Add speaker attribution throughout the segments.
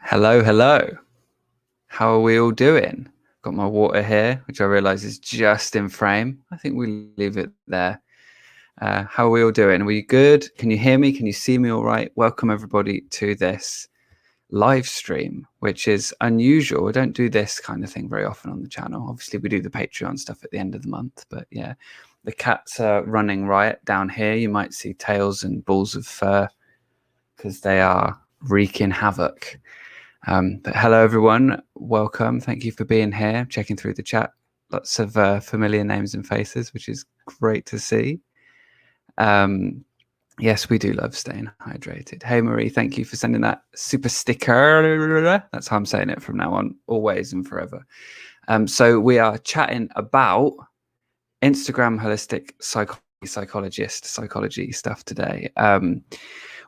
Speaker 1: Hello, hello. How are we all doing? Got my water here, which I realise is just in frame. I think we'll leave it there. How are we all doing? Are we good? Can you hear me? Can you see me all right? Welcome everybody to this live stream, which is unusual. We don't do this kind of thing very often on the channel. Obviously, we do the Patreon stuff at the end of the month, but yeah, the cats are running riot down here. You might see tails and balls of fur because they are wreaking havoc. But hello, everyone. Welcome. Thank you for being here, checking through the chat. Lots of familiar names and faces, which is great to see. Yes, we do love staying hydrated. Hey, Marie, thank you for sending that super sticker. That's how I'm saying it from now on, always and forever. So we are chatting about Instagram holistic psychology stuff today.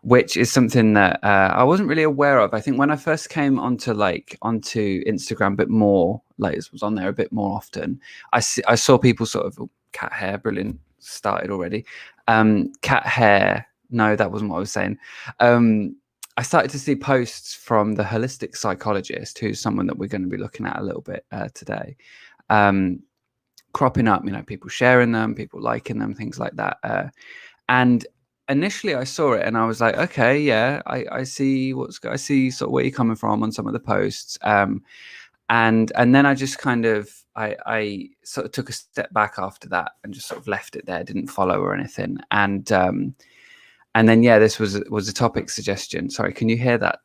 Speaker 1: Which is something that I wasn't really aware of. I think when I first came onto Instagram a bit more, was on there a bit more often, I saw people sort of cat hair, brilliant, started already. Cat hair, no, that wasn't what I was saying. I started to see posts from the holistic psychologist, who's someone that we're going to be looking at a little bit today, cropping up, people sharing them, people liking them, things like that. And initially I saw it and I was like, okay, yeah, I see I see sort of where you're coming from on some of the posts. And then I just kind of, I sort of took a step back after that and just sort of left it there, didn't follow or anything. And then, yeah, this was a topic suggestion. Sorry, can you hear that?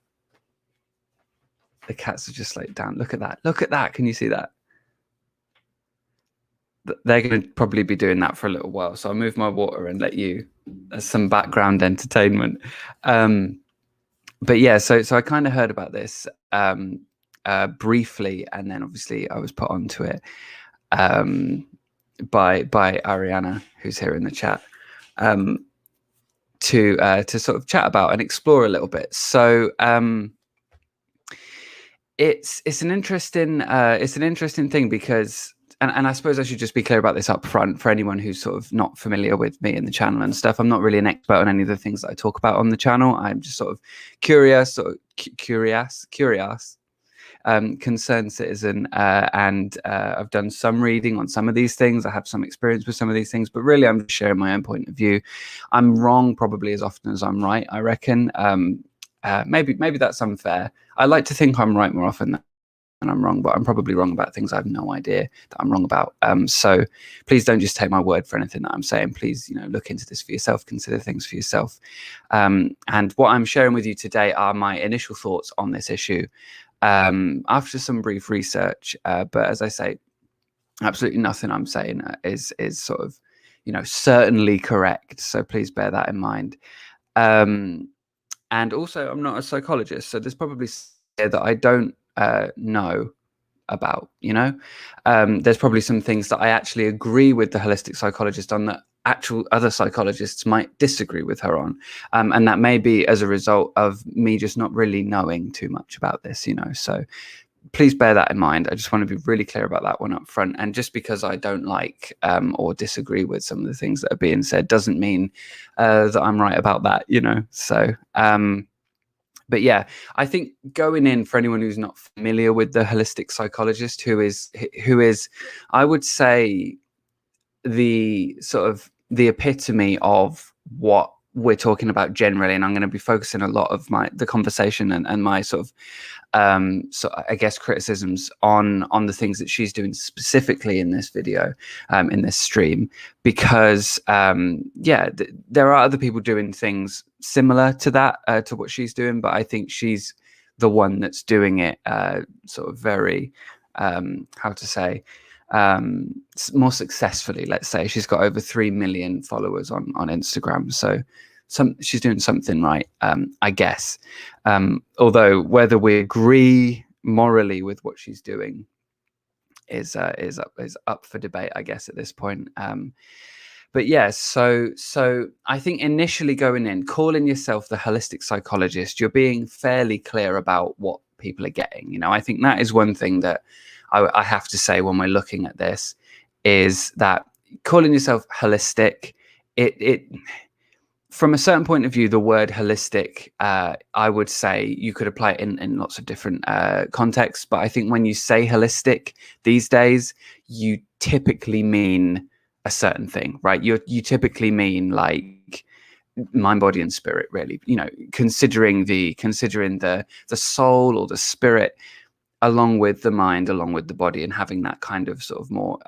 Speaker 1: The cats are just like down. Look at that. Look at that. Can you see that? They're going to probably be doing that for a little while. So I'll move my water and let you as some background entertainment. But yeah, so I kind of heard about this briefly, and then obviously I was put onto it by Ariana, who's here in the chat, to sort of chat about and explore a little bit. So it's an interesting thing because. And I suppose I should just be clear about this up front for anyone who's sort of not familiar with me and the channel and stuff. I'm not really an expert on any of the things that I talk about on the channel. I'm just sort of curious, concerned citizen, and I've done some reading on some of these things. I have some experience with some of these things, but really I'm just sharing my own point of view. I'm wrong probably as often as I'm right, I reckon. Maybe that's unfair. I like to think I'm right more often and I'm wrong, but I'm probably wrong about things I have no idea that I'm wrong about. So please don't just take my word for anything that I'm saying. Please, look into this for yourself, consider things for yourself. And what I'm sharing with you today are my initial thoughts on this issue after some brief research. But as I say, absolutely nothing I'm saying is sort of, certainly correct. So please bear that in mind. And also, I'm not a psychologist, so there's probably that I don't know about. There's probably some things that I actually agree with the holistic psychologist on that actual other psychologists might disagree with her on, and that may be as a result of me just not really knowing too much about this. So please bear that in mind. I just want to be really clear about that one up front. And just because I don't like or disagree with some of the things that are being said doesn't mean that I'm right about that. So but yeah, I think going in, for anyone who's not familiar with the holistic psychologist, who is, I would say, the sort of the epitome of what we're talking about generally, and I'm going to be focusing a lot of the conversation and my sort of I guess criticisms on the things that she's doing specifically in this video, in this stream, because there are other people doing things similar to that, to what she's doing, but I think she's the one that's doing it sort of very more successfully, let's say. She's got over 3 million followers on Instagram, so she's doing something right, I guess. Although whether we agree morally with what she's doing is up for debate, I guess, at this point. But yeah, so I think initially going in, calling yourself the holistic psychologist, you're being fairly clear about what people are getting. I think that is one thing that I have to say when we're looking at this, is that calling yourself holistic, it from a certain point of view, the word holistic, I would say you could apply it in lots of different contexts. But I think when you say holistic these days, you typically mean a certain thing, right? You typically mean like mind, body, and spirit, really. You know, considering the soul or the spirit along with the mind, along with the body, and having that kind of sort of more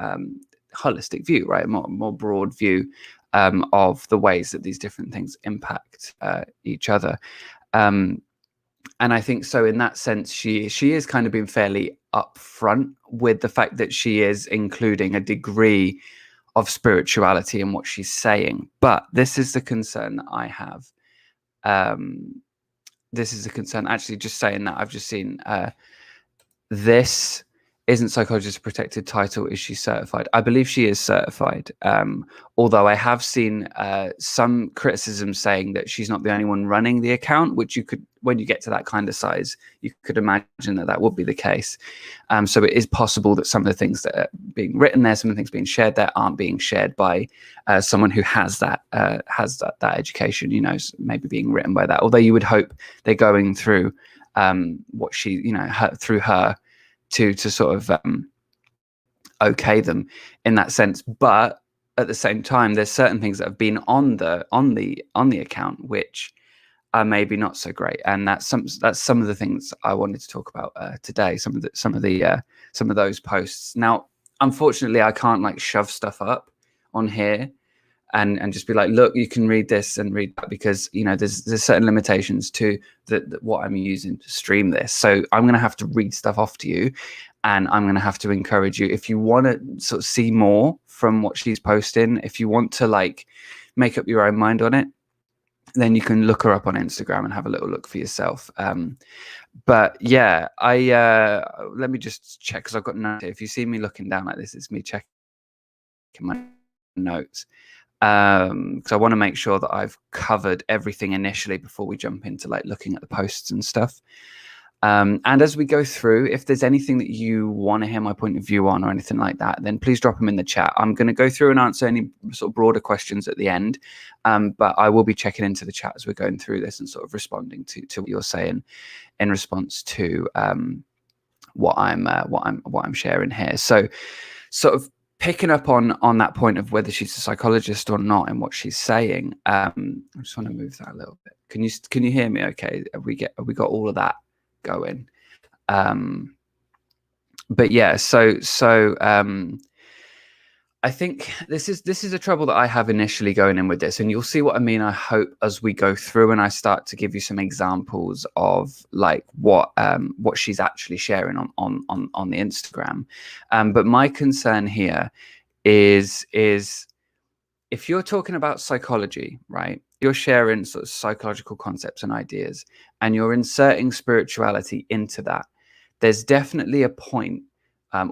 Speaker 1: holistic view, right? More broad view of the ways that these different things impact each other. And I think so in that sense, she is kind of been fairly upfront with the fact that she is including a degree of spirituality in what she's saying. But this is the concern that I have. This is a concern, actually, just saying that I've just seen this isn't psychologist a protected title. Is she certified? I believe she is certified. Although I have seen some criticism saying that she's not the only one running the account, which you could, when you get to that kind of size, you could imagine that would be the case. So it is possible that some of the things that are being written there, some of the things being shared there, aren't being shared by someone who has that education. You know, maybe being written by that. Although you would hope they're going through what she, you know, through her to sort of okay them in that sense. But at the same time, there's certain things that have been on the account which are maybe not so great, and that's some of the things I wanted to talk about today. Some of those posts. Now, unfortunately, I can't like shove stuff up on here and just be like, look, you can read this and read that, because, you know, there's certain limitations to what I'm using to stream this. So I'm going to have to read stuff off to you, and I'm going to have to encourage you, if you want to sort of see more from what she's posting, if you want to like make up your own mind on it, then you can look her up on Instagram and have a little look for yourself. But yeah, let me just check, because I've got notes. If you see me looking down like this, it's me checking my notes. Because I want to make sure that I've covered everything initially before we jump into like looking at the posts and stuff. And as we go through, if there's anything that you want to hear my point of view on or anything like that, then please drop them in the chat. I'm going to go through and answer any sort of broader questions at the end, but I will be checking into the chat as we're going through this and sort of responding to what you're saying in response to what I'm sharing here. So, sort of picking up on that point of whether she's a psychologist or not and what she's saying. I just want to move that a little bit. Can you hear me okay? Have we got all of that going? But yeah, so I think this is a trouble that I have initially going in with this, and you'll see what I mean, I hope, as we go through and I start to give you some examples of like what she's actually sharing on the Instagram. But my concern here is if you're talking about psychology, right? You're sharing sort of psychological concepts and ideas, and you're inserting spirituality into that. There's definitely a point,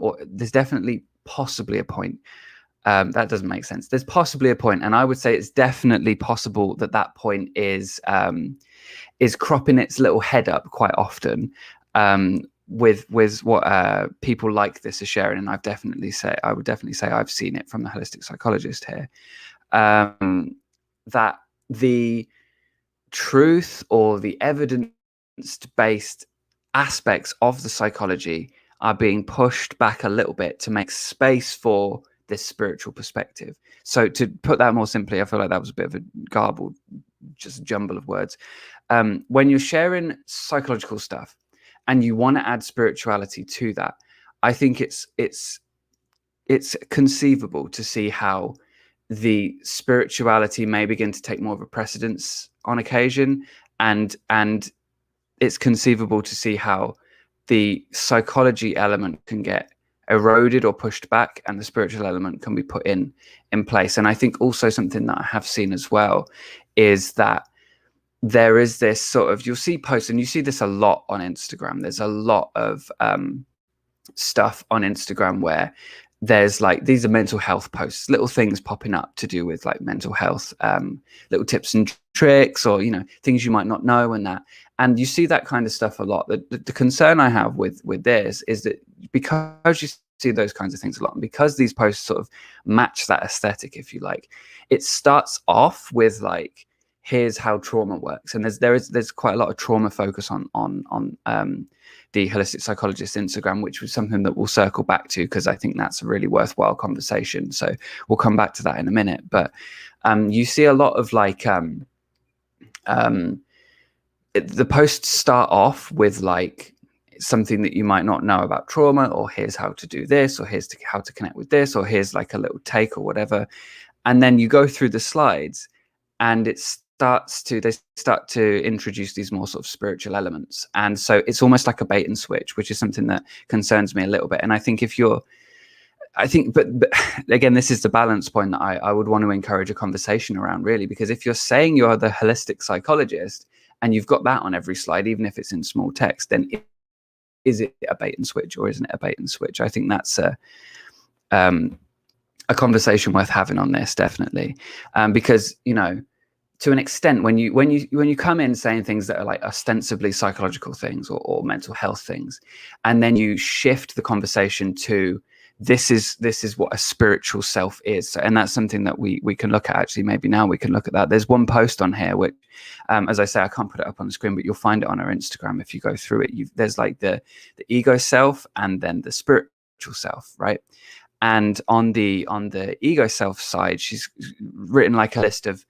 Speaker 1: or there's definitely possibly a point. That doesn't make sense. There's possibly a point, and I would say it's definitely possible that point is cropping its little head up quite often with what people like this are sharing. And I would definitely say I've seen it from the holistic psychologist here, that the truth or the evidence-based aspects of the psychology are being pushed back a little bit to make space for this spiritual perspective. So to put that more simply, I feel like that was a bit of a garbled, just a jumble of words. When you're sharing psychological stuff and you want to add spirituality to that, I think it's conceivable to see how the spirituality may begin to take more of a precedence on occasion, and it's conceivable to see how the psychology element can get eroded or pushed back, and the spiritual element can be put in place. And I think also something that I have seen as well is that there is this sort of, you'll see posts, and you see this a lot on Instagram. There's a lot of stuff on Instagram where there's like, these are mental health posts, little things popping up to do with like mental health, little tips and tricks, or, you know, things you might not know, and you see that kind of stuff a lot. The concern I have with this is that because you see those kinds of things a lot, and because these posts sort of match that aesthetic, if you like, it starts off with like, here's how trauma works. And there's quite a lot of trauma focus on the holistic psychologist Instagram, which was something that we'll circle back to, because I think that's a really worthwhile conversation. So we'll come back to that in a minute. But you see a lot of like the posts start off with like something that you might not know about trauma, or here's how to do this, or here's how to connect with this, or here's like a little take or whatever. And then you go through the slides and they start to introduce these more sort of spiritual elements. And so it's almost like a bait and switch, which is something that concerns me a little bit. And I think but again, this is the balance point that I would want to encourage a conversation around, really, because if you're saying you're the holistic psychologist and you've got that on every slide, even if it's in small text, then is it a bait and switch, or isn't it a bait and switch? I think that's a conversation worth having on this, definitely, because, you know, to an extent, when you come in saying things that are like ostensibly psychological things or mental health things, and then you shift the conversation to this is what a spiritual self is. So, and that's something that we can look at. Actually, maybe now we can look at that. There's one post on here which, as I say, I can't put it up on the screen, but you'll find it on our Instagram if you go through it. There's like the ego self and then the spiritual self, right? And on the ego self side, she's written like a list of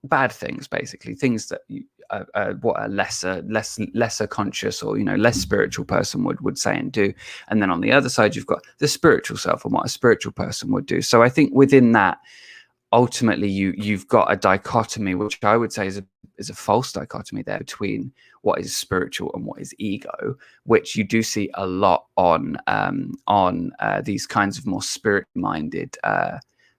Speaker 1: bad things, basically things that what a lesser conscious, or, you know, less spiritual person would say and do. And then on the other side, you've got the spiritual self and what a spiritual person would do. So I think within that, ultimately you've got a dichotomy, which I would say is a false dichotomy there between what is spiritual and what is ego, which you do see a lot on these kinds of more spirit-minded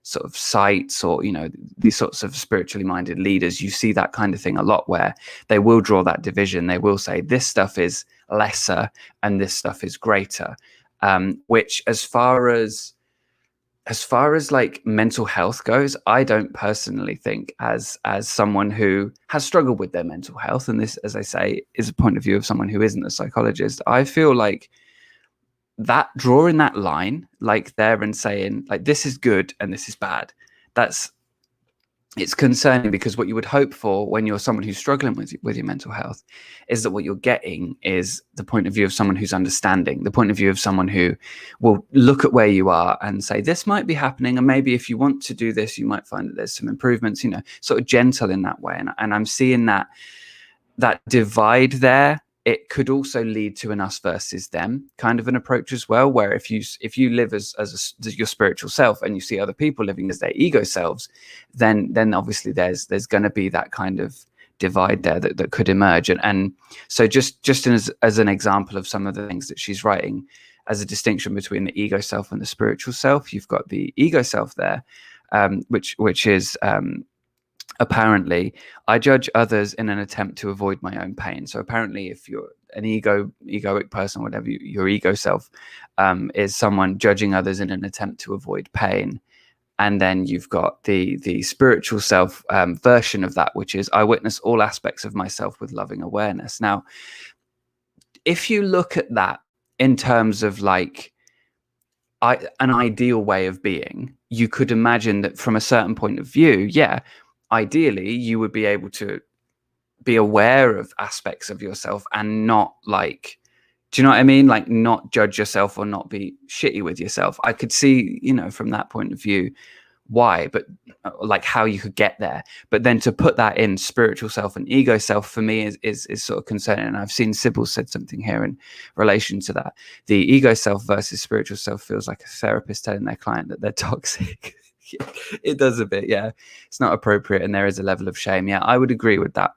Speaker 1: sort of sites, or, you know, these sorts of spiritually minded leaders. You see that kind of thing a lot, where they will draw that division. They will say this stuff is lesser and this stuff is greater, which as far as like mental health goes, I don't personally think, as someone who has struggled with their mental health, and this, as I say, is a point of view of someone who isn't a psychologist, I feel like that drawing that line like there and saying like this is good and this is bad, it's concerning, because what you would hope for when you're someone who's struggling with your mental health is that what you're getting is the point of view of someone who's understanding, the point of view of someone who will look at where you are and say, this might be happening, and maybe if you want to do this, you might find that there's some improvements, you know, sort of gentle in that way. And I'm seeing that divide there. It could also lead to an us versus them kind of an approach as well, where if you live as your spiritual self and you see other people living as their ego selves, then obviously there's going to be that kind of divide there that could emerge. And so just as an example of some of the things that she's writing as a distinction between the ego self and the spiritual self, you've got the ego self there, which is apparently, I judge others in an attempt to avoid my own pain. So apparently, if you're an egoic person, whatever, your ego self is someone judging others in an attempt to avoid pain. And then you've got the spiritual self version of that, which is I witness all aspects of myself with loving awareness. Now, if you look at that in terms of like an ideal way of being, you could imagine that from a certain point of view, yeah, ideally you would be able to be aware of aspects of yourself and not like, do you know what I mean? Like not judge yourself or not be shitty with yourself. I could see, you know, from that point of view why, but like how you could get there. But then to put that in spiritual self and ego self, for me is sort of concerning. And I've seen Sybil said something here in relation to that. The ego self versus spiritual self feels like a therapist telling their client that they're toxic. It does a bit, yeah. It's not appropriate, and there is a level of shame. Yeah, I would agree with that.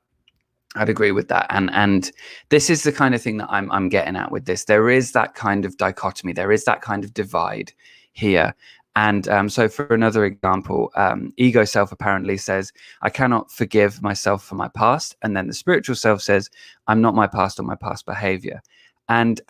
Speaker 1: I'd agree with that. And this is the kind of thing that I'm getting at with this. There is that kind of dichotomy. There is that kind of divide here. And so for another example, ego self apparently says, I cannot forgive myself for my past. And then the spiritual self says, I'm not my past or my past behavior. And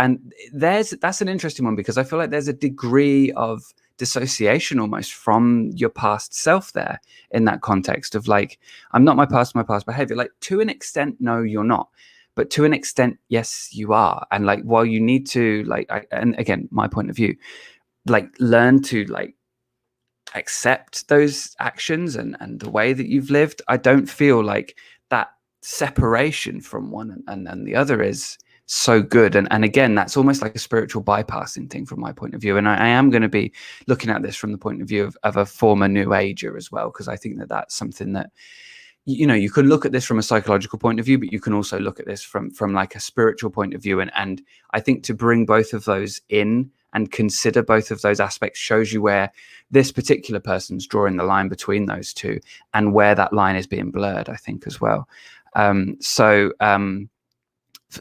Speaker 1: that's an interesting one, because I feel like there's a degree of dissociation almost from your past self there in that context of like, I'm not my past behavior. Like to an extent, no, you're not. But to an extent, yes, you are. And like, while you need to like, and again, my point of view, like learn to like accept those actions and the way that you've lived, I don't feel like that separation from one and the other is so good. And again, that's almost like a spiritual bypassing thing from my point of view. And I am going to be looking at this from the point of view of a former New Ager as well, because I think that that's something that, you know, you can look at this from a psychological point of view, but you can also look at this from like a spiritual point of view. And I think to bring both of those in and consider both of those aspects shows you where this particular person's drawing the line between those two and where that line is being blurred, I think, as well.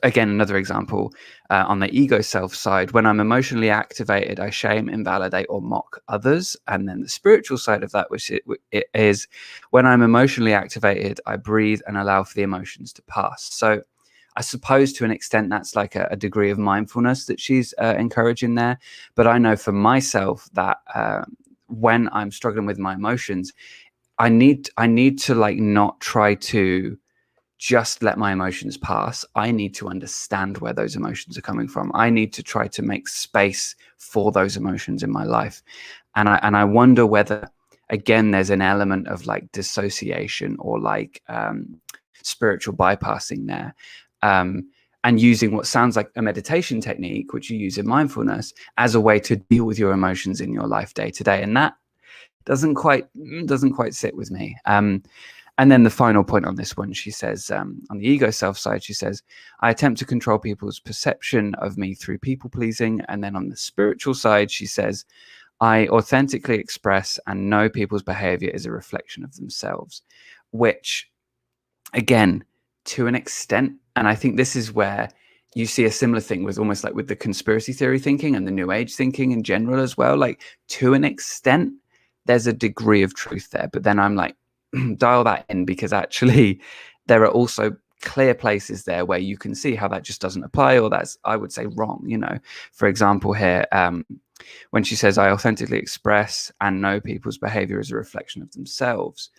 Speaker 1: Again, another example on the ego self side, when I'm emotionally activated, I shame, invalidate, or mock others. And then the spiritual side of that, which it is when I'm emotionally activated, I breathe and allow for the emotions to pass. So I suppose to an extent that's like a degree of mindfulness that she's encouraging there. But I know for myself that when I'm struggling with my emotions, I need to like not try to just let my emotions pass. I need to understand where those emotions are coming from. I need to try to make space for those emotions in my life. And I wonder whether, again, there's an element of like dissociation or like spiritual bypassing there. And using what sounds like a meditation technique, which you use in mindfulness, as a way to deal with your emotions in your life day to day. And that doesn't quite sit with me. And then the final point on this one, she says, on the ego self side, she says, I attempt to control people's perception of me through people pleasing. And then on the spiritual side, she says, I authentically express and know people's behavior is a reflection of themselves, which, again, to an extent, and I think this is where you see a similar thing with almost like with the conspiracy theory thinking and the New Age thinking in general as well. Like, to an extent, there's a degree of truth there. But then I'm like, dial that in, because actually there are also clear places there where you can see how that just doesn't apply, or that's, I would say, wrong. You know, for example, here, when she says, I authentically express and know people's behavior as a reflection of themselves.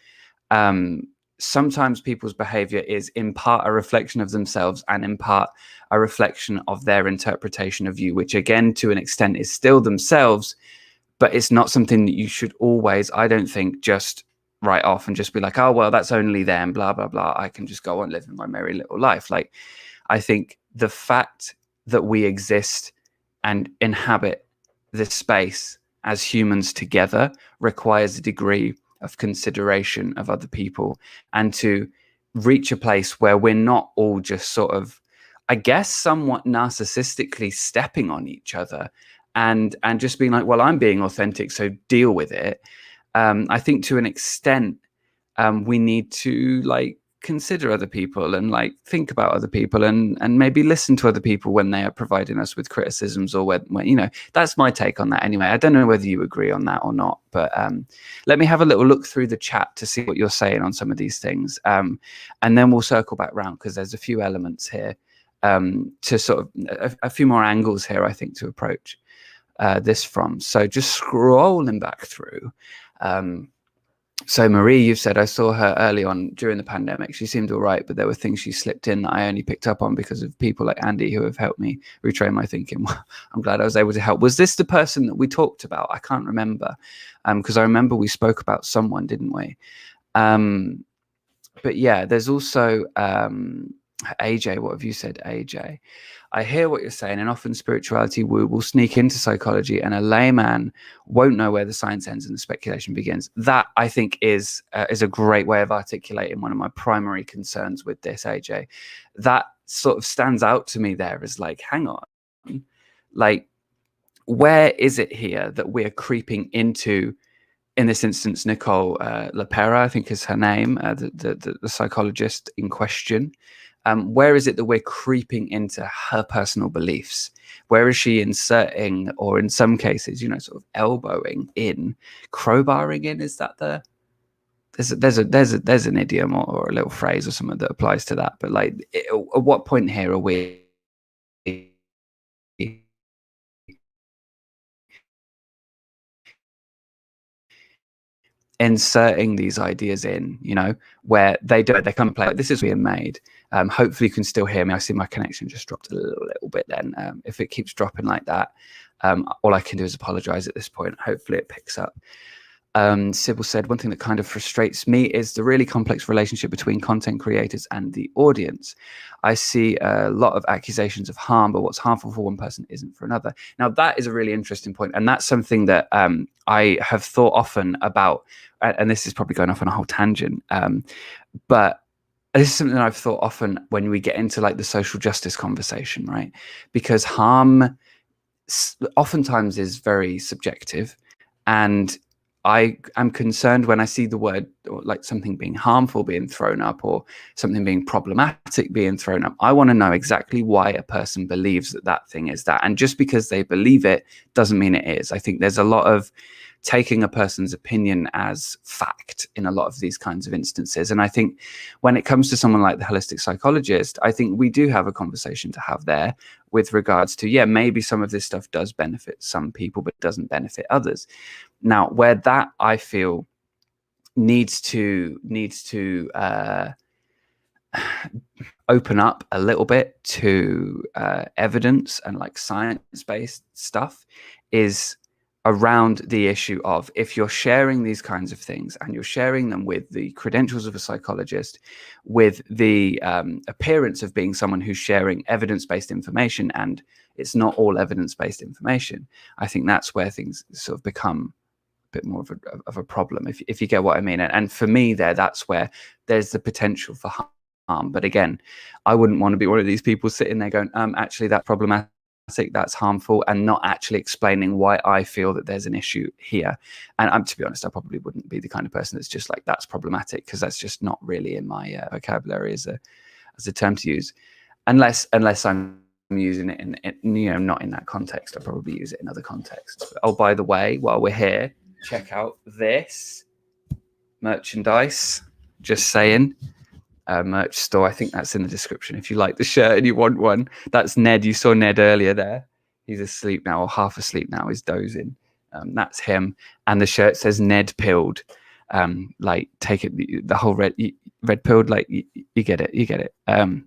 Speaker 1: Sometimes people's behavior is in part a reflection of themselves and in part a reflection of their interpretation of you, which again, to an extent, is still themselves, but it's not something that you should always, I don't think, just write off and just be like, oh, well, that's only them, blah, blah, blah. I can just go on living my merry little life. Like, I think the fact that we exist and inhabit this space as humans together requires a degree of consideration of other people, and to reach a place where we're not all just sort of, I guess, somewhat narcissistically stepping on each other and just being like, well, I'm being authentic, so deal with it. I think to an extent, we need to like consider other people and like think about other people and maybe listen to other people when they are providing us with criticisms, or when, you know, that's my take on that anyway. I don't know whether you agree on that or not, but let me have a little look through the chat to see what you're saying on some of these things, and then we'll circle back round, because there's a few elements here, to sort of a few more angles here, I think, to approach this from. So just scrolling back through. So Marie, you've said, I saw her early on during the pandemic. She seemed all right, but there were things she slipped in that I only picked up on because of people like Andy who have helped me retrain my thinking. I'm glad I was able to help. Was this the person that we talked about? I can't remember, because I remember we spoke about someone, didn't we? But yeah, there's also AJ. What have you said, AJ? I hear what you're saying, and often spirituality will sneak into psychology, and a layman won't know where the science ends and the speculation begins. That, I think, is a great way of articulating one of my primary concerns with this, AJ. That sort of stands out to me there as like, hang on, like, where is it here that we're creeping into? In this instance, Nicole LaPera, I think is her name, the psychologist in question. Where is it that we're creeping into her personal beliefs? Where is she inserting, or in some cases, you know, sort of elbowing in, crowbarring in? Is that there's an idiom or a little phrase or something that applies to that? But like, at what point here are we inserting these ideas in, you know, where they come and play like, this is being made. Hopefully you can still hear me. I see my connection just dropped a little bit then. If it keeps dropping like that, all I can do is apologize at this point. Hopefully it picks up. Sybil said, one thing that kind of frustrates me is the really complex relationship between content creators and the audience. I see a lot of accusations of harm, but what's harmful for one person isn't for another. Now, that is a really interesting point, and that's something that I have thought often about, and this is probably going off on a whole tangent, but this is something that I've thought often when we get into like the social justice conversation, right? Because harm oftentimes is very subjective, and I am concerned when I see the word, or like something being harmful being thrown up, or something being problematic being thrown up. I want to know exactly why a person believes that that thing is that. And just because they believe it doesn't mean it is. I think there's a lot of taking a person's opinion as fact in a lot of these kinds of instances. And I think when it comes to someone like the holistic psychologist, I think we do have a conversation to have there with regards to, yeah, maybe some of this stuff does benefit some people, but doesn't benefit others. Now, where that I feel needs to open up a little bit to evidence and like science-based stuff is around the issue of, if you're sharing these kinds of things and you're sharing them with the credentials of a psychologist, with the appearance of being someone who's sharing evidence-based information, and it's not all evidence-based information, I think that's where things sort of become a bit more of a problem, if you get what I mean. And for me that's where there's the potential for harm. But again, I wouldn't want to be one of these people sitting there going, actually that's problematic, that's harmful, and not actually explaining why I feel that there's an issue here. And to be honest, I probably wouldn't be the kind of person that's just like, that's problematic, because that's just not really in my vocabulary as a term to use, unless I'm using it in not in that context. I'll probably use it in other contexts. Oh, by the way, while we're here, check out this merchandise. Just saying. Merch store. I think that's in the description if you like the shirt and you want one. That's Ned. You saw Ned earlier there. He's asleep now, or half asleep now. He's dozing. That's him. And the shirt says Ned pilled. Like, take it, the whole red pilled, like you get it,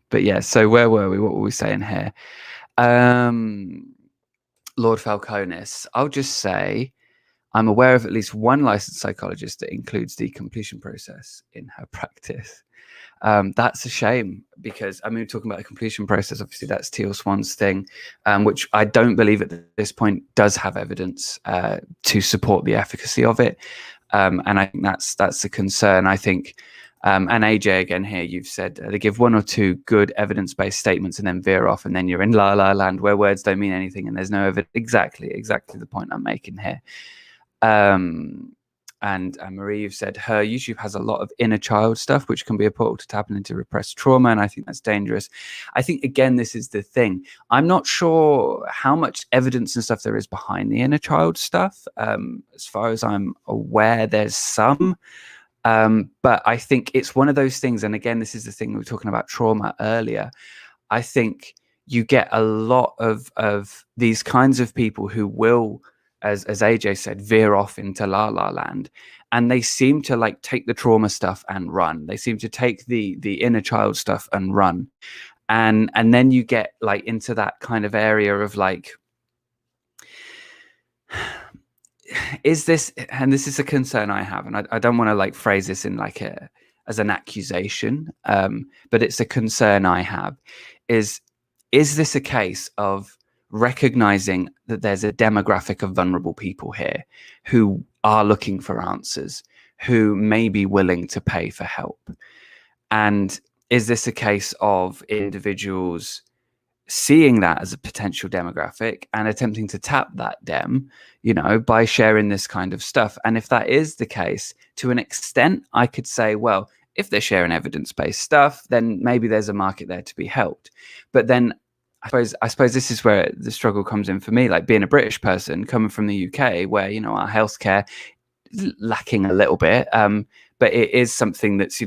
Speaker 1: but yeah, so where were we? What were we saying here? Lord Falconis. I'll just say I'm aware of at least one licensed psychologist that includes the completion process in her practice. That's a shame, because I mean, we're talking about the completion process. Obviously, that's Teal Swan's thing, which I don't believe at this point does have evidence to support the efficacy of it. And I think that's a concern. I think, and AJ, again here, you've said they give one or two good evidence-based statements and then veer off, and then you're in la la land where words don't mean anything and there's no evidence. Exactly the point I'm making here. And Marie, you've said her YouTube has a lot of inner child stuff, which can be a portal to tapping into repressed trauma. And I think that's dangerous. I think, again, this is the thing. I'm not sure how much evidence and stuff there is behind the inner child stuff. As far as I'm aware, there's some. But I think it's one of those things. And again, this is the thing we were talking about trauma earlier. I think you get a lot of these kinds of people who will, as AJ said, veer off into la la land, and they seem to like take the trauma stuff and run. They seem to take the inner child stuff and run, and then you get like into that kind of area of like, is this, and this is a concern I have, and I don't want to like phrase this in like as an accusation, but it's a concern I have, is this a case of recognizing that there's a demographic of vulnerable people here who are looking for answers, who may be willing to pay for help? And is this a case of individuals seeing that as a potential demographic and attempting to tap that dem, by sharing this kind of stuff? And if that is the case, to an extent, I could say, well, if they're sharing evidence-based stuff, then maybe there's a market there to be helped. But then I suppose this is where the struggle comes in for me, like being a British person coming from the UK, where our healthcare is lacking a little bit, but it is something that's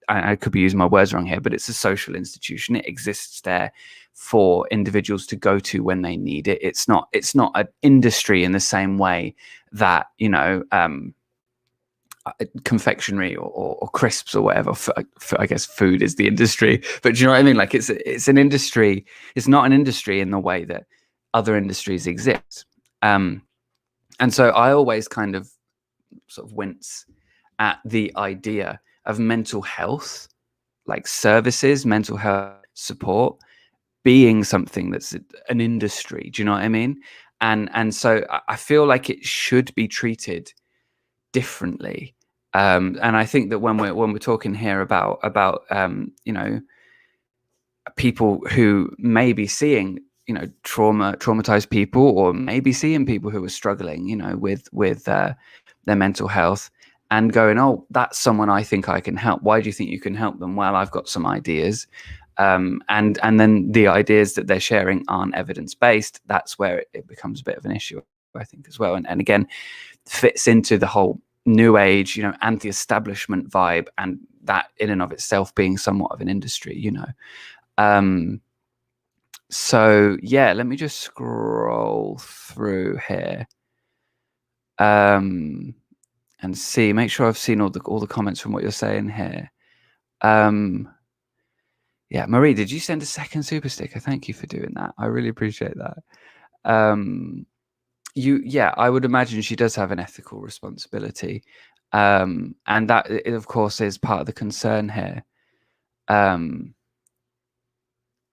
Speaker 1: I could be using my words wrong here, but it's a social institution. It exists there for individuals to go to when they need it. It's not an industry in the same way that confectionery or crisps or whatever. For, I guess food is the industry, but do you know what I mean? Like it's an industry. It's not an industry in the way that other industries exist. And so I always kind of sort of wince at the idea of mental health, like services, mental health support, being something that's an industry. Do you know what I mean? And so I feel like it should be treated differently. And I think that when we're talking here about you know, people who may be seeing, you know, traumatized people, or maybe seeing people who are struggling, you know, with their mental health, and going, oh, that's someone I think I can help. Why do you think you can help them? Well, I've got some ideas. And then the ideas that they're sharing aren't evidence-based. That's where it becomes a bit of an issue, I think, as well. And again, fits into the whole new age, you know, anti-establishment vibe, and that in and of itself being somewhat of an industry, you know. So yeah, let me just scroll through here and see, make sure I've seen all the comments from what you're saying here. Yeah, Marie, did you send a second super sticker? Thank you for doing that. I really appreciate that. Yeah, I would imagine she does have an ethical responsibility. And that, it, of course, is part of the concern here.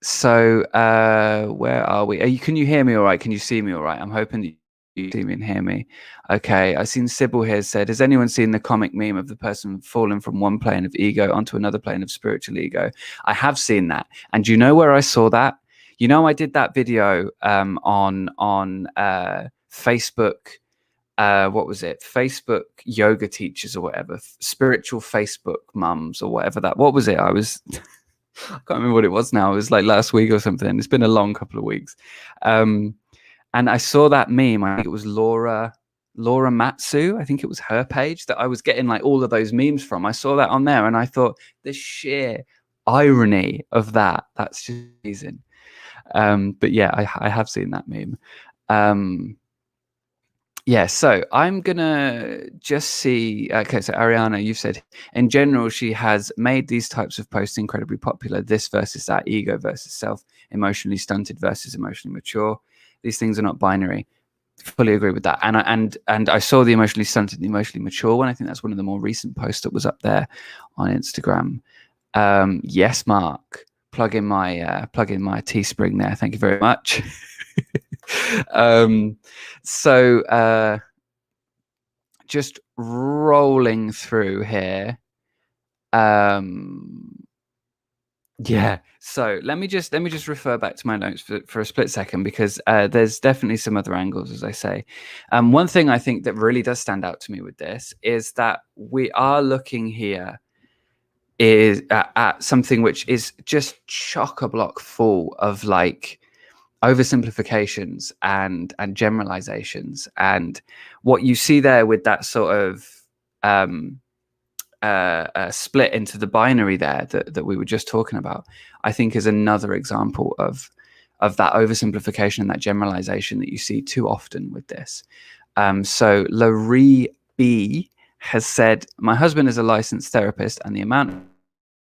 Speaker 1: So where are we? Can you hear me all right? Can you see me all right? I'm hoping that you see me and hear me. Okay, I've seen Sybil here said, has anyone seen the comic meme of the person falling from one plane of ego onto another plane of spiritual ego? I have seen that. And do you know where I saw that? You know, I did that video on Facebook. What was it? Facebook yoga teachers or whatever, spiritual Facebook mums or whatever that. What was it? I can't remember what it was now. It was like last week or something. It's been a long couple of weeks. And I saw that meme. I think it was Laura Matsu. I think it was her page that I was getting like all of those memes from. I saw that on there and I thought the sheer irony of that. That's just amazing. But yeah, I have seen that meme. Yeah, so I'm gonna just see. Okay, so Ariana, you've said in general she has made these types of posts incredibly popular. This versus that, ego versus self, emotionally stunted versus emotionally mature. These things are not binary. Fully agree with that. And I saw the emotionally stunted, the emotionally mature one. I think that's one of the more recent posts that was up there on Instagram. Yes, Mark, plug in my Teespring there. Thank you very much. So just rolling through here. Yeah, so let me just refer back to my notes for a split second, because there's definitely some other angles, as I say. One thing I think that really does stand out to me with this is that we are looking here is at something which is just chock-a-block full of like oversimplifications and generalizations, and what you see there with that sort of split into the binary there that we were just talking about, I think is another example of that oversimplification and that generalization that you see too often with this. So Larry B has said, my husband is a licensed therapist, and the amount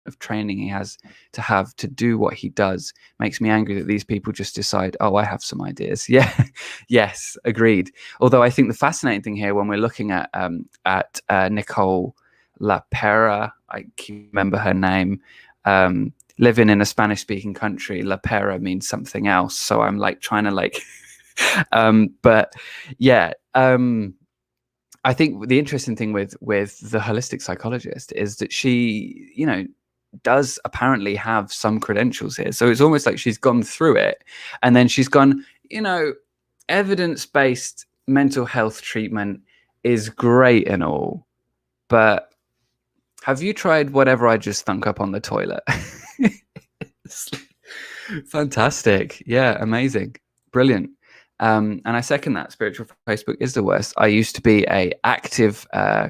Speaker 1: of training he has to do what he does makes me angry that these people just decide, oh, I have some ideas. Yeah. Yes, agreed. Although I think the fascinating thing here, when we're looking at Nicole LaPera, I can't remember her name, living in a Spanish speaking country, LaPera means something else, so I'm like trying to like but yeah, I think the interesting thing with the holistic psychologist is that she, you know, does apparently have some credentials here. So it's almost like she's gone through it and then she's gone, you know, evidence-based mental health treatment is great and all, but have you tried whatever I just thunk up on the toilet? Fantastic. Yeah, amazing. Brilliant. And I second that. Spiritual Facebook is the worst. I used to be a active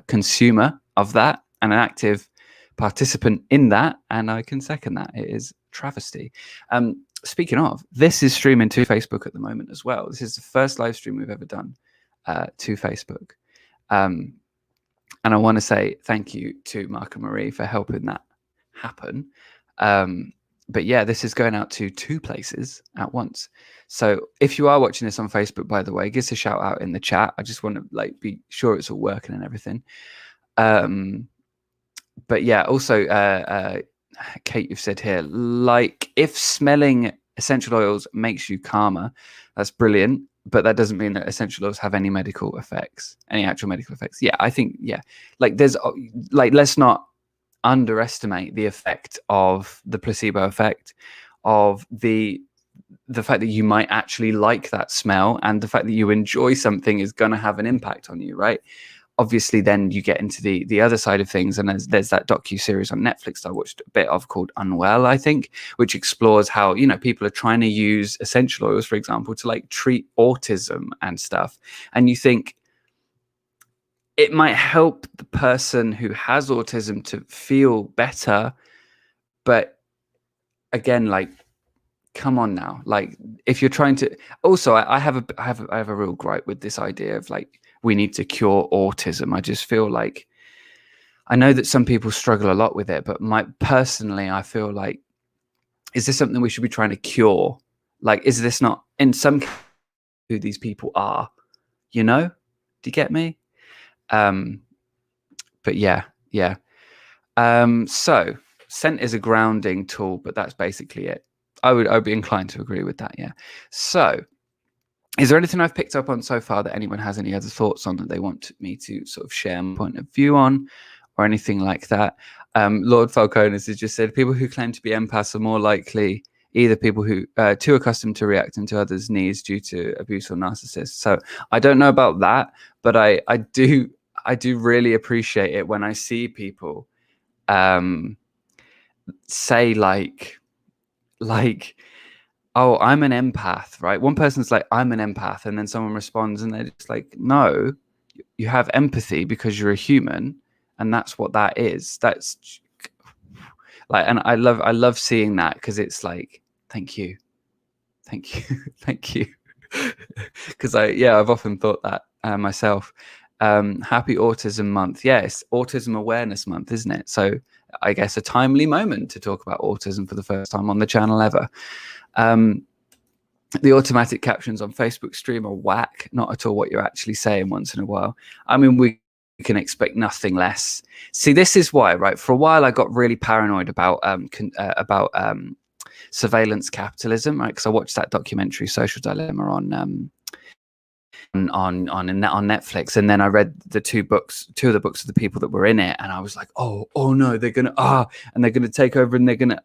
Speaker 1: consumer of that and an active participant in that, and I can second that. It is travesty. Speaking of, this is streaming to Facebook at the moment as well. This is the first live stream we've ever done to Facebook. And I want to say thank you to Mark and Marie for helping that happen. yeah, this is going out to 2 places at once. So if you are watching this on Facebook, by the way, give us a shout out in the chat. I just want to like be sure it's all working and everything. But yeah, also Kate, you've said here, like, if smelling essential oils makes you calmer, that's brilliant, but that doesn't mean that essential oils have any medical effects, any actual medical effects. Yeah, I think, yeah, like there's like, let's not underestimate the effect of the placebo effect, of the fact that you might actually like that smell, and the fact that you enjoy something is going to have an impact on you, right? Obviously then you get into the other side of things, and there's that docu-series on Netflix that I watched a bit of called Unwell, I think, which explores how, you know, people are trying to use essential oils, for example, to like treat autism and stuff, and you think it might help the person who has autism to feel better, but again, like, come on now, like, if you're trying to, also I have a real gripe with this idea of like, we need to cure autism. I just feel like, I know that some people struggle a lot with it, but personally, I feel like, is this something we should be trying to cure? Like, is this not in some who these people are, you know? Do you get me? But yeah. So scent is a grounding tool, but that's basically it. I'd be inclined to agree with that. Yeah. So is there anything I've picked up on so far that anyone has any other thoughts on that they want me to sort of share my point of view on, or anything like that? Lord Falconis has just said people who claim to be empaths are more likely either people who too accustomed to reacting to others' needs due to abuse or narcissists. So I don't know about that, but I do really appreciate it when I see people say like, oh, I'm an empath, right? One person's like, I'm an empath, and then someone responds and they're just like, no, you have empathy because you're a human, and that's what that is. That's like, and I love seeing that, because it's like, thank you thank you because I've often thought that myself. Happy Autism Month. Yes, Autism Awareness Month, isn't it? So I guess a timely moment to talk about autism for the first time on the channel ever. The automatic captions on Facebook stream are whack, not at all what you're actually saying once in a while. I mean, we can expect nothing less. See, this is why, right? For a while, I got really paranoid about surveillance capitalism, right? Because I watched that documentary, Social Dilemma, on Netflix, and then I read two of the books of the people that were in it, and I was like, oh no, they're gonna and they're gonna take over, and they're gonna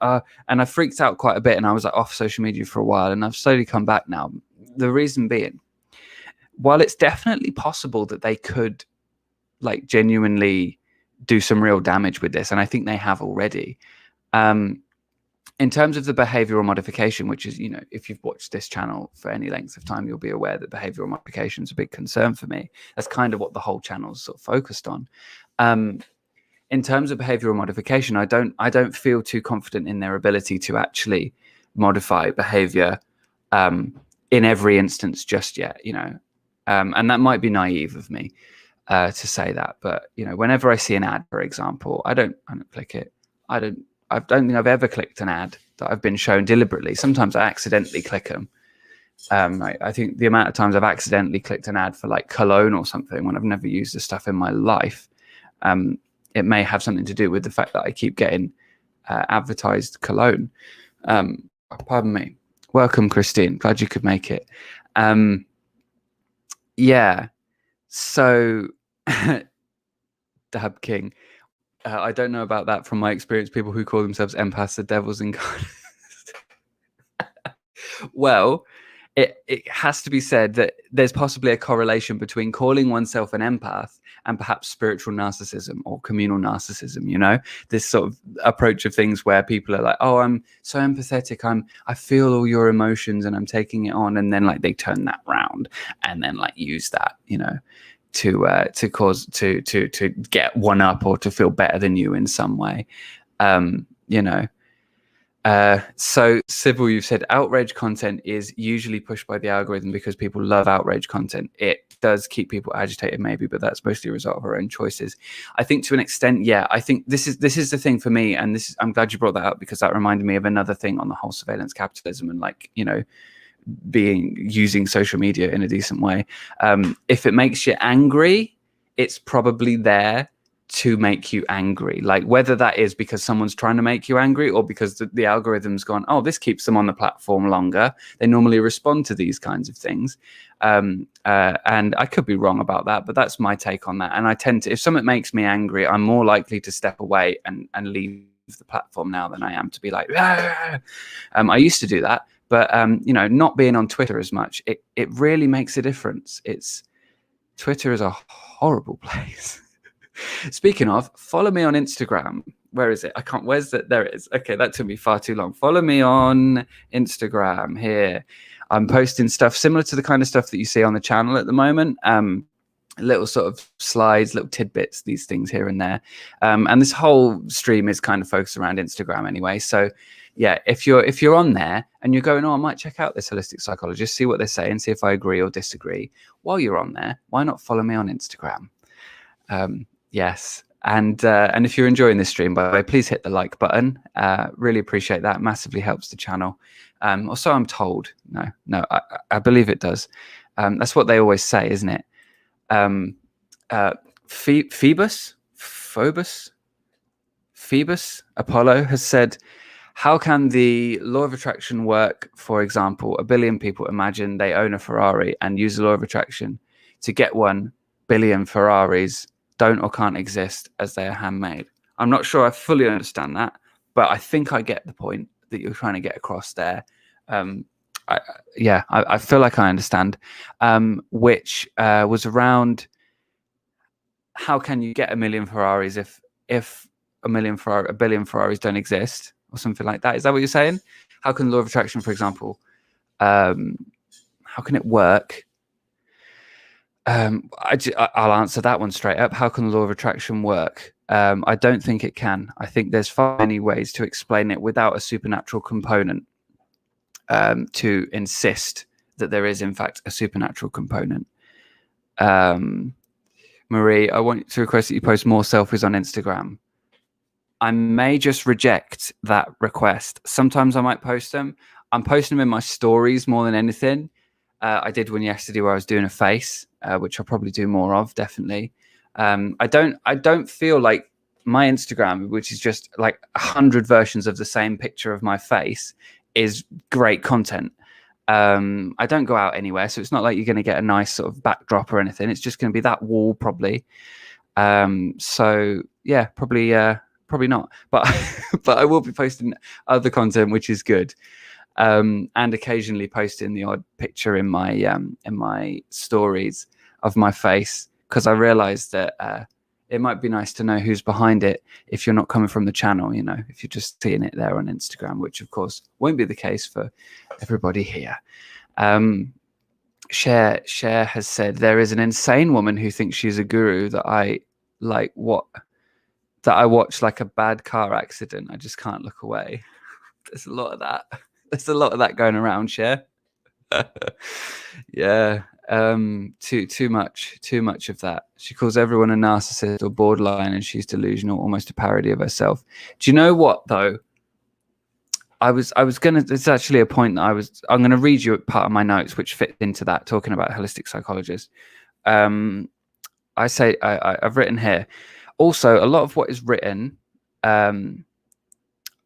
Speaker 1: and I freaked out quite a bit, and I was like off social media for a while, and I've slowly come back now. The reason being, while it's definitely possible that they could like genuinely do some real damage with this, and I think they have already, in terms of the behavioral modification, which is, you know, if you've watched this channel for any length of time, you'll be aware that behavioral modification is a big concern for me. That's kind of what the whole channel is sort of focused on. In terms of behavioral modification, I don't feel too confident in their ability to actually modify behavior in every instance just yet, you know. And that might be naive of me to say that, but, you know, whenever I see an ad, for example, I don't click it. I don't think I've ever clicked an ad that I've been shown deliberately. Sometimes I accidentally click them. I think the amount of times I've accidentally clicked an ad for like cologne or something when I've never used this stuff in my life, it may have something to do with the fact that I keep getting advertised cologne. Pardon me. Welcome, Christine. Glad you could make it. Yeah. So, Dab King. I don't know about that from my experience. People who call themselves empaths are devils incarnate. Well, it has to be said that there's possibly a correlation between calling oneself an empath and perhaps spiritual narcissism or communal narcissism, you know, this sort of approach of things where people are like, oh, I'm so empathetic, I feel all your emotions and I'm taking it on, and then like they turn that round and then like use that, you know, to get one up or to feel better than you in some way, you know. So Sybil, you've said outrage content is usually pushed by the algorithm because people love outrage content. It does keep people agitated, maybe, but that's mostly a result of our own choices. I think to an extent, yeah. I think this is the thing for me, and I'm glad you brought that up, because that reminded me of another thing on the whole surveillance capitalism and, like, you know, using social media in a decent way. If it makes you angry, it's probably there to make you angry, like whether that is because someone's trying to make you angry or because the algorithm's gone, oh, this keeps them on the platform longer. They normally respond to these kinds of things. And I could be wrong about that, but that's my take on that. And I tend to, if something makes me angry, I'm more likely to step away and leave the platform now than I am to be like, I used to do that, but you know, not being on Twitter as much, it really makes a difference. Twitter is a horrible place. Speaking of, follow me on Instagram. Where is it? I can't. Where's that? There it is. Okay, that took me far too long. Follow me on Instagram here. I'm posting stuff similar to the kind of stuff that you see on the channel at the moment. Little sort of slides, little tidbits, these things here and there. And this whole stream is kind of focused around Instagram anyway. So yeah, if you're on there and you're going, oh, I might check out this holistic psychologist, see what they say and see if I agree or disagree. While you're on there, why not follow me on Instagram? Yes. And if you're enjoying this stream, by the way, please hit the like button. Really appreciate that. Massively helps the channel. Or so I'm told. No, I believe it does. That's what they always say, isn't it? Phoebus Apollo has said, how can the law of attraction work? For example, 1 billion people imagine they own a Ferrari and use the law of attraction to get 1 billion Ferraris don't or can't exist as they are handmade. I'm not sure I fully understand that, but I think I get the point that you're trying to get across there. I feel like I understand, which was around how can you get 1 million Ferraris if 1 billion Ferraris don't exist, or something like that. Is that what you're saying? How can the law of attraction, for example, how can it work? I'll answer that one straight up. How can the law of attraction work? I don't think it can. I think there's far many ways to explain it without a supernatural component, to insist that there is in fact a supernatural component. Marie, I want to request that you post more selfies on Instagram. I may just reject that request. Sometimes I might post them. I'm posting them in my stories more than anything. I did one yesterday where I was doing a face, which I'll probably do more of, definitely. I don't feel like my Instagram, which is just like 100 versions of the same picture of my face, is great content. I don't go out anywhere, so it's not like you're going to get a nice sort of backdrop or anything. It's just going to be that wall, probably. So yeah, probably not. But but I will be posting other content, which is good. And occasionally posting the odd picture in my stories of my face, because I realized that it might be nice to know who's behind it if you're not coming from the channel, you know, if you're just seeing it there on Instagram, which of course won't be the case for everybody here. Cher has said, there is an insane woman who thinks she's a guru that I watch like a bad car accident. I just can't look away. There's a lot of that. There's a lot of that going around, Cher. Yeah. Too much of that. She calls everyone a narcissist or borderline, and she's delusional, almost a parody of herself. Do you know what though? I was gonna. It's actually a point that I'm gonna read you part of my notes which fit into that, talking about holistic psychologists. I say I've written here. Also, a lot of what is written.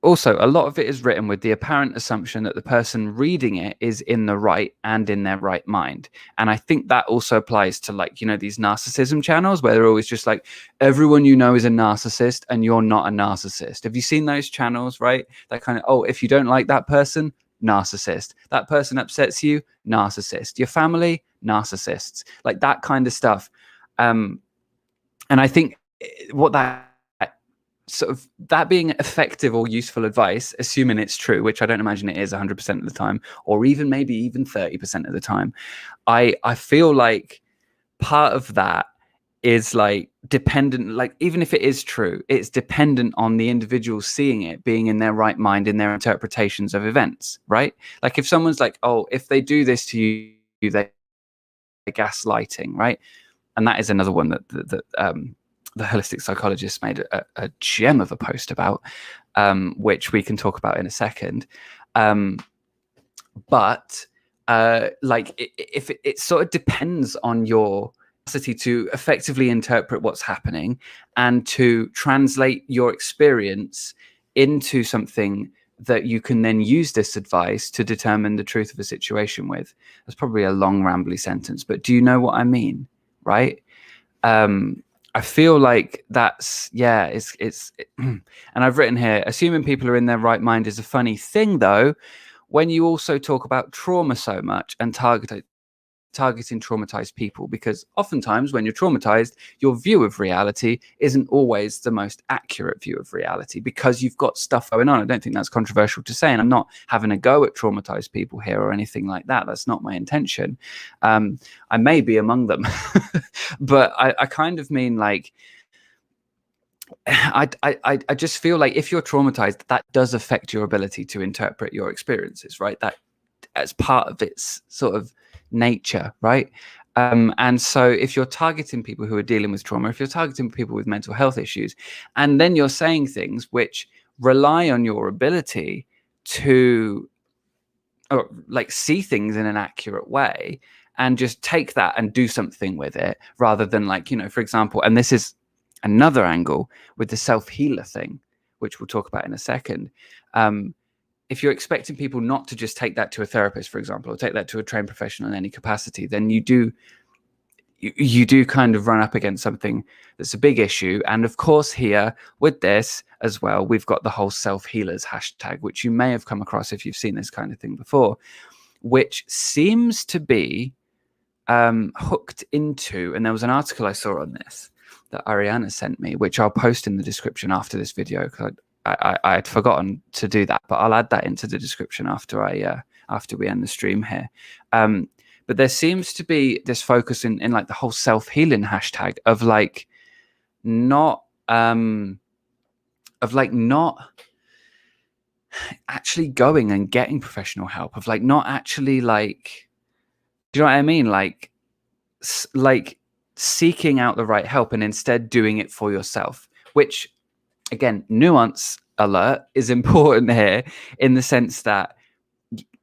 Speaker 1: Also, a lot of it is written with the apparent assumption that the person reading it is in the right and in their right mind. And I think that also applies to, like, you know, these narcissism channels where they're always just like, everyone you know is a narcissist and you're not a narcissist. Have you seen those channels, right? That kind of, oh, if you don't like that person, narcissist. That person upsets you, narcissist. Your family, narcissists. Like that kind of stuff. And I think what that sort of, that being effective or useful advice, assuming it's true, which I don't imagine it is 100% of the time, or even maybe even 30% of the time, I feel like part of that is like dependent, like even if it is true, it's dependent on the individual seeing it, being in their right mind, in their interpretations of events, right? Like if someone's like, oh, if they do this to you, they're gaslighting, right? And that is another one that the holistic psychologist made a gem of a post about, which we can talk about in a second. But like if it sort of depends on your capacity to effectively interpret what's happening and to translate your experience into something that you can then use this advice to determine the truth of a situation with. That's probably a long rambly sentence, but do you know what I mean? Right? I feel like that's, yeah, it's and I've written here, assuming people are in their right mind is a funny thing though, when you also talk about trauma so much and targeting traumatized people, because oftentimes when you're traumatized, your view of reality isn't always the most accurate view of reality because you've got stuff going on. I don't think that's controversial to say, and I'm not having a go at traumatized people here or anything like that. That's not my intention. I may be among them, but I kind of mean like, I just feel like if you're traumatized, that does affect your ability to interpret your experiences, right? That as part of its sort of nature, right? And so if you're targeting people who are dealing with trauma, if you're targeting people with mental health issues, and then you're saying things which rely on your ability to like see things in an accurate way and just take that and do something with it rather than like, you know, for example, and this is another angle with the self-healer thing, which we'll talk about in a second. If you're expecting people not to just take that to a therapist, for example, or take that to a trained professional in any capacity, then you do kind of run up against something that's a big issue. And of course, here with this as well, we've got the whole self-healers hashtag, which you may have come across if you've seen this kind of thing before, which seems to be hooked into, and there was an article I saw on this that Ariana sent me, which I'll post in the description after this video, because I had forgotten to do that, but I'll add that into the description after we end the stream here. But there seems to be this focus in like the whole self-healing hashtag of like not actually going and getting professional help, of like not actually like, do you know what I mean? Like seeking out the right help and instead doing it for yourself, which again, nuance alert is important here in the sense that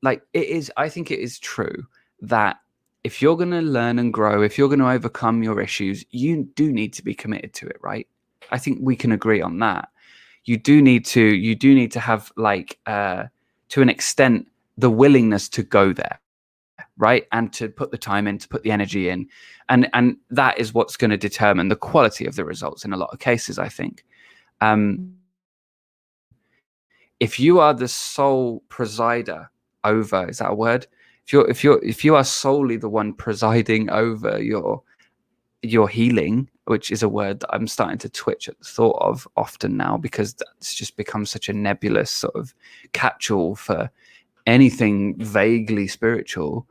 Speaker 1: like it is, I think it is true that if you're going to learn and grow, if you're going to overcome your issues, you do need to be committed to it, right? I think we can agree on that. You do need to have like to an extent the willingness to go there, right? And to put the time in, to put the energy in, and that is what's going to determine the quality of the results in a lot of cases, I think. If you are the sole presider over, is that a word? If you are solely the one presiding over your healing, which is a word that I'm starting to twitch at the thought of often now, because that's just become such a nebulous sort of catch-all for anything vaguely spiritual,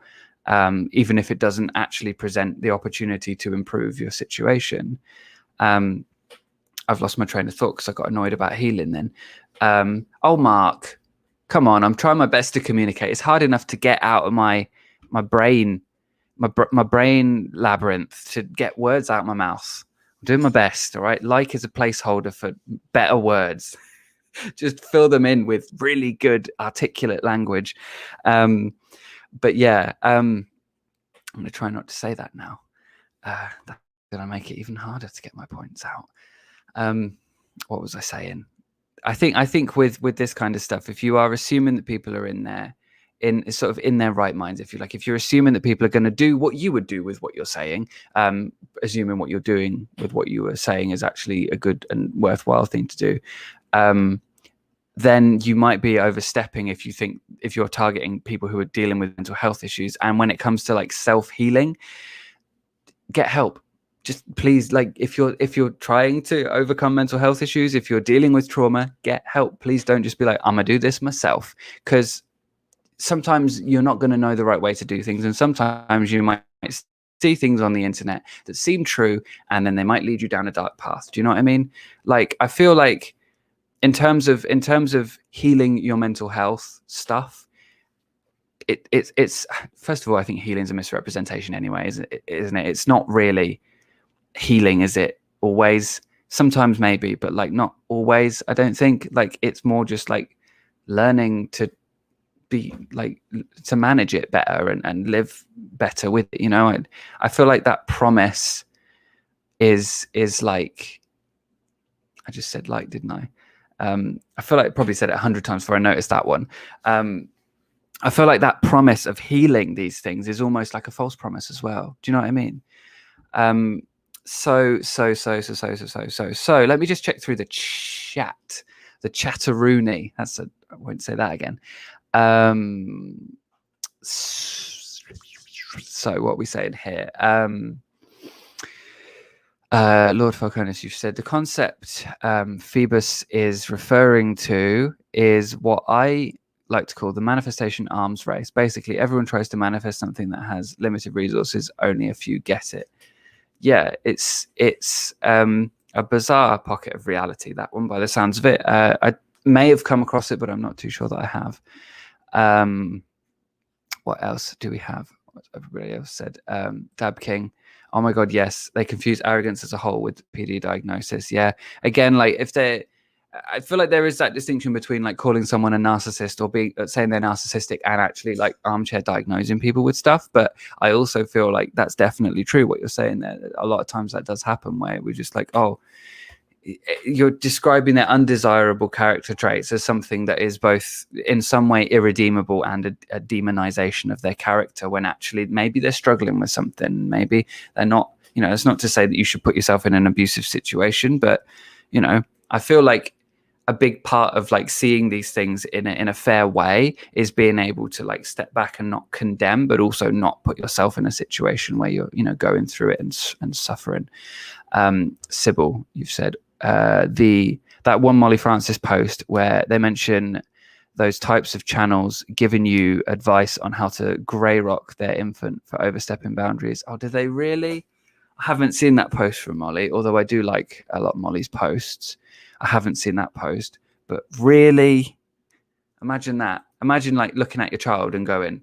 Speaker 1: even if it doesn't actually present the opportunity to improve your situation. I've lost my train of thought because I got annoyed about healing then. Oh, Mark, come on. I'm trying my best to communicate. It's hard enough to get out of my brain, my brain labyrinth, to get words out of my mouth. I'm doing my best, all right? Like is a placeholder for better words. Just fill them in with really good articulate language. But yeah, I'm going to try not to say that now. That's going to make it even harder to get my points out. What was I saying? I think with this kind of stuff, if you are assuming that people are in their right minds, if you're assuming that people are going to do what you would do with what you're saying, assuming what you're doing with what you were saying is actually a good and worthwhile thing to do, then you might be overstepping if you're targeting people who are dealing with mental health issues. And when it comes to like self-healing, get help. Just please, like if you're trying to overcome mental health issues, if you're dealing with trauma, get help. Please don't just be like, I'm gonna do this myself, because sometimes you're not going to know the right way to do things, and sometimes you might see things on the internet that seem true, and then they might lead you down a dark path. Do you know what I mean? Like, I feel like in terms of healing your mental health stuff, it's first of all, I think healing is a misrepresentation anyway, isn't it? It's not really healing, is it? Always. Sometimes maybe, but like not always. I don't think. Like, it's more just like learning to be like, to manage it better and live better with it, you know. I feel like that promise is like, I just said like, didn't I? I feel like I probably said it 100 times before I noticed that one. I feel like that promise of healing these things is almost like a false promise as well. Do you know what I mean? So let me just check through the chat, the chatteroony. I won't say that again. So what are we saying here? Lord Falconis, you've said the concept Phoebus is referring to is what I like to call the manifestation arms race. Basically, everyone tries to manifest something that has limited resources. Only a few get it. Yeah, it's a bizarre pocket of reality, that one, by the sounds of it. I may have come across it, but I'm not too sure that I have. What else do we have? What everybody else said. Dab King. Oh my God, yes. They confuse arrogance as a whole with PD diagnosis. Yeah. Again, like, I feel like there is that distinction between like calling someone a narcissist or saying they're narcissistic and actually like armchair diagnosing people with stuff. But I also feel like that's definitely true what you're saying there. A lot of times that does happen where we're just like, oh, you're describing their undesirable character traits as something that is both in some way irredeemable and a demonization of their character, when actually maybe they're struggling with something. Maybe they're not, you know, it's not to say that you should put yourself in an abusive situation, but, you know, I feel like a big part of like seeing these things in a fair way is being able to like step back and not condemn, but also not put yourself in a situation where you're, you know, going through it and suffering. Sybil, you've said that one Molly Francis post where they mention those types of channels giving you advice on how to grey rock their infant for overstepping boundaries. Oh, did they really? I haven't seen that post from Molly, although I do like a lot of Molly's posts. I haven't seen that post, but really, imagine that. Imagine like looking at your child and going,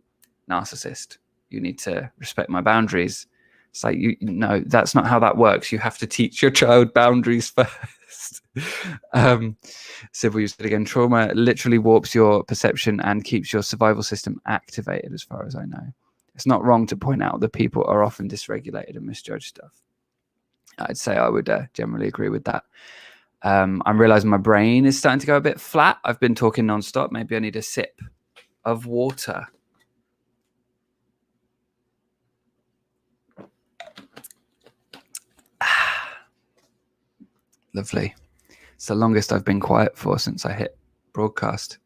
Speaker 1: narcissist, you need to respect my boundaries. It's like, no, that's not how that works. You have to teach your child boundaries first. Sybil, you said again, trauma literally warps your perception and keeps your survival system activated, as far as I know. It's not wrong to point out that people are often dysregulated and misjudge stuff. I'd say I would generally agree with that. I'm realizing my brain is starting to go a bit flat. I've been talking nonstop. Maybe I need a sip of water. Lovely. It's the longest I've been quiet for since I hit broadcast.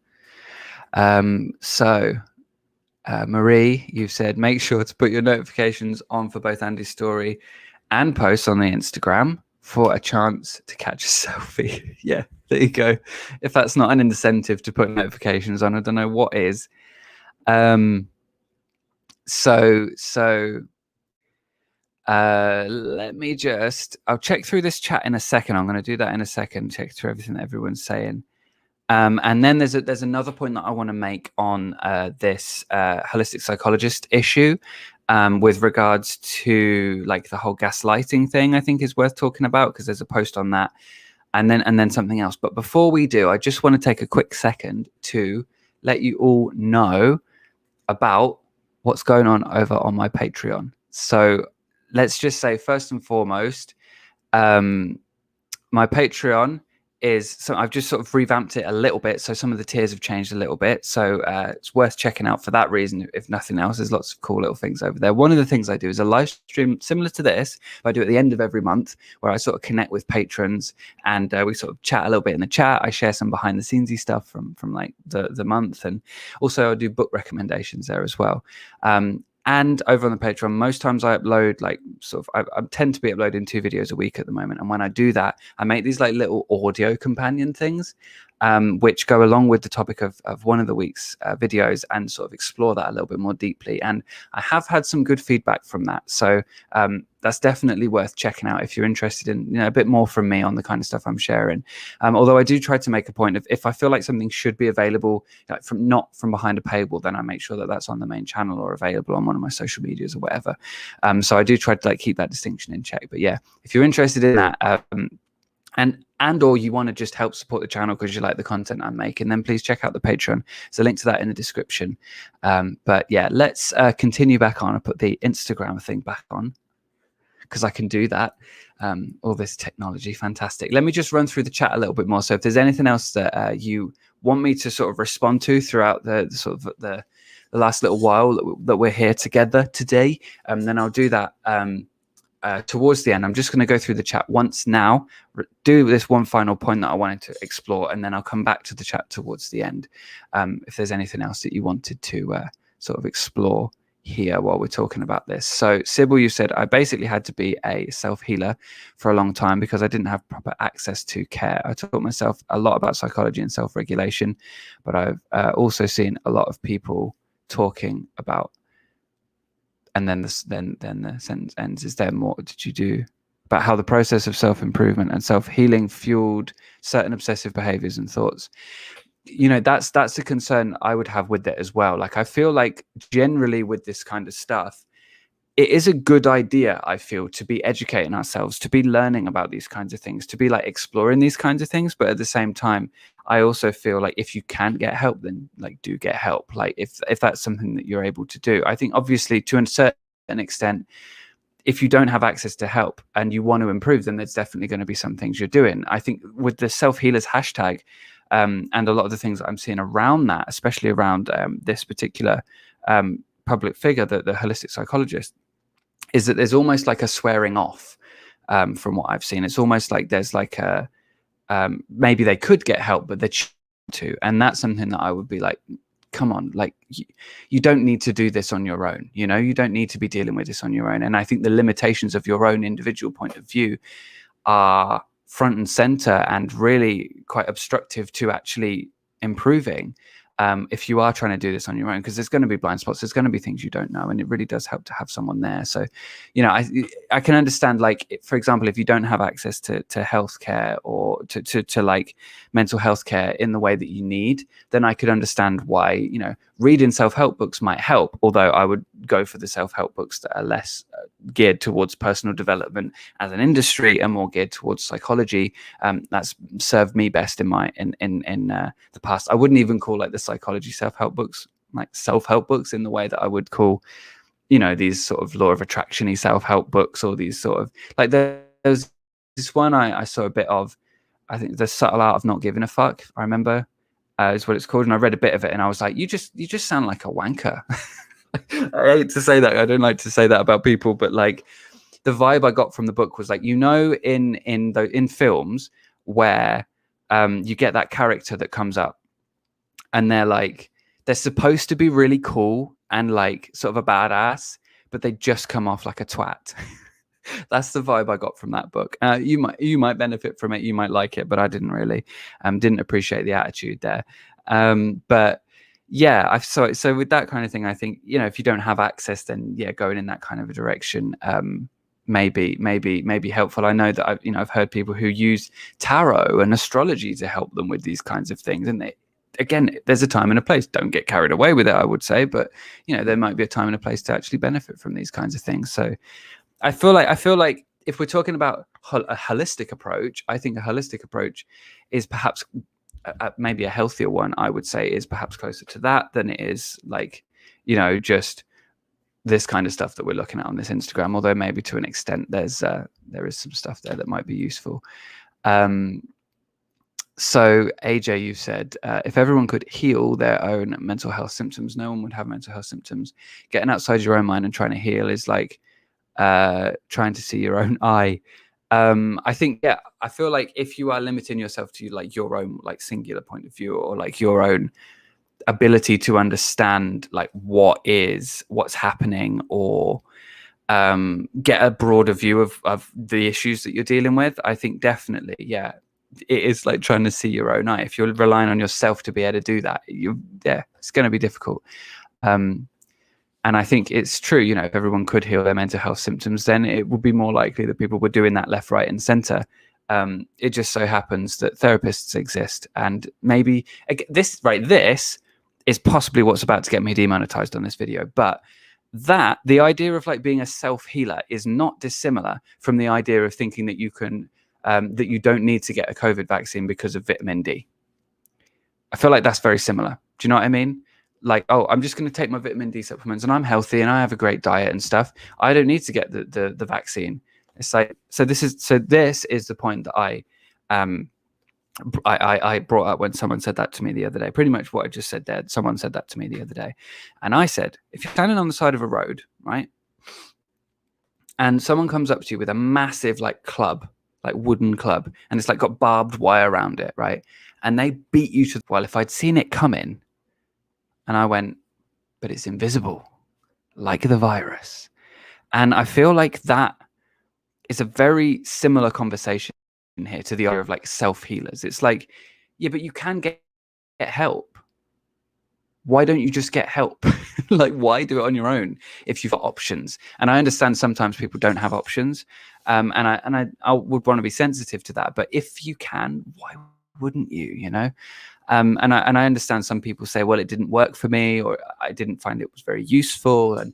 Speaker 1: Marie, you've said, make sure to put your notifications on for both Andy's story and posts on the Instagram for a chance to catch a selfie. Yeah, there you go. If that's not an incentive to put notifications on, I don't know what is. Let me I'll check through this chat in a second. I'm going to do that in a second, check through everything that everyone's saying. And then there's another point that I want to make on this holistic psychologist issue with regards to like the whole gaslighting thing. I think is worth talking about because there's a post on that, and then something else. But before we do, I just want to take a quick second to let you all know about what's going on over on my Patreon. So let's just say first and foremost, my Patreon is, so I've just sort of revamped it a little bit. So some of the tiers have changed a little bit. So it's worth checking out for that reason. If nothing else, there's lots of cool little things over there. One of the things I do is a live stream similar to this, but I do at the end of every month where I sort of connect with patrons and we sort of chat a little bit in the chat. I share some behind the scenesy stuff from like the month. And also I do book recommendations there as well. And over on the Patreon, most times I upload like I tend to be uploading 2 videos a week at the moment. And when I do that, I make these like little audio companion things. which go along with the topic of one of the week's videos, and sort of explore that a little bit more deeply. And I have had some good feedback from that. So that's definitely worth checking out if you're interested in a bit more from me on the kind of stuff I'm sharing. Although I do try to make a point of, if I feel like something should be available not from behind a paywall, then I make sure that that's on the main channel or available on one of my social medias or whatever. So I do try to keep that distinction in check. But yeah, if you're interested in that, and or you want to just help support the channel because you like the content I'm making, then please check out the Patreon. There's a link to that in the description. But yeah, let's continue back on. I put the Instagram thing back on because I can do that. All this technology, fantastic. Let me just run through the chat a little bit more. So if there's anything else that you want me to sort of respond to throughout the last little while that we're here together today, then I'll do that towards the end. I'm just going to go through the chat once now, do this one final point that I wanted to explore, and then I'll come back to the chat towards the end. If there's anything else that you wanted to sort of explore here while we're talking about this. So Sybil, you said, I basically had to be a self-healer for a long time because I didn't have proper access to care. I taught myself a lot about psychology and self-regulation, but I've also seen a lot of people talking about, and then the sentence ends, is there more did you do about how the process of self-improvement and self-healing fueled certain obsessive behaviors and thoughts? That's a concern I would have with it as well. I feel like generally with this kind of stuff, it is a good idea, I feel, to be educating ourselves, to be learning about these kinds of things, to be exploring these kinds of things. But at the same time, I also feel like if you can get help, then do get help. If that's something that you're able to do. I think obviously to a certain extent, if you don't have access to help and you want to improve, then there's definitely going to be some things you're doing. I think with the self-healers hashtag, and a lot of the things that I'm seeing around that, especially around this particular public figure, the holistic psychologist, is that there's almost a swearing off from what I've seen. It's almost like there's a maybe they could get help, but they're to, and that's something that I would be come on, you don't need to do this on your own. You don't need to be dealing with this on your own. And I think the limitations of your own individual point of view are front and center and really quite obstructive to actually improving if you are trying to do this on your own, because there's going to be blind spots, there's going to be things you don't know, and it really does help to have someone there. So I can understand, for example, if you don't have access to healthcare or to mental health care in the way that you need, then I could understand why reading self-help books might help, although I would go for the self-help books that are less geared towards personal development as an industry and more geared towards psychology. That's served me best in the past. I wouldn't even call the psychology self-help books self-help books in the way that I would call these sort of law of attraction-y self-help books, or these sort of there's this one I saw a bit of, I think, The Subtle Art of Not Giving a Fuck, I remember is what it's called, and I read a bit of it and I was like, you just sound like a wanker. I hate to say that, I don't like to say that about people, but the vibe I got from the book was in films where you get that character that comes up and they're supposed to be really cool and sort of a badass, but they just come off like a twat. That's the vibe I got from that book. You might benefit from it, you might like it, but I didn't really didn't appreciate the attitude there. But yeah, so with that kind of thing, I think if you don't have access, then yeah, going in that kind of a direction maybe helpful. I know that I've heard people who use tarot and astrology to help them with these kinds of things, and again, there's a time and a place. Don't get carried away with it, I would say, but there might be a time and a place to actually benefit from these kinds of things. So I feel like if we're talking about a holistic approach, I think a holistic approach is perhaps maybe a healthier one. I would say is perhaps closer to that than it is just this kind of stuff that we're looking at on this Instagram. Although maybe to an extent there is some stuff there that might be useful. So AJ, you said if everyone could heal their own mental health symptoms, no one would have mental health symptoms. Getting outside your own mind and trying to heal is trying to see your own eye. I think, yeah, I feel like if you are limiting yourself to your own singular point of view, or your own ability to understand what's happening, or get a broader view of the issues that you're dealing with, I think definitely, yeah, it is like trying to see your own eye. If you're relying on yourself to be able to do that, it's going to be difficult. And I think it's true, you know, if everyone could heal their mental health symptoms, then it would be more likely that people were doing that left, right, and center. It just so happens that therapists exist, and maybe this is possibly what's about to get me demonetized on this video. But the idea of like being a self-healer is not dissimilar from the idea of thinking that you can that you don't need to get a COVID vaccine because of vitamin D. I feel like that's very similar. Do you know what I mean? Like, oh, I'm just going to take my vitamin D supplements and I'm healthy and I have a great diet and stuff. I don't need to get the vaccine. It's like, so this is the point that I brought up when someone said that to me the other day. Pretty much what I just said there. Someone said that to me the other day. And I said, if you're standing on the side of a road, right? And someone comes up to you with a massive like club, like wooden club, and it's like got barbed wire around it, right? And they beat you to the well, if I'd seen it coming, and I went, but it's invisible, like the virus. And I feel like that is a very similar conversation here to the idea of like self-healers. It's like, yeah, but you can get help. Why don't you just get help? Like, why do it on your own if you've got options? And I understand sometimes people don't have options. And I would want to be sensitive to that. But if you can, why wouldn't you, you know? And I understand some people say, well, it didn't work for me, or I didn't find it was very useful. And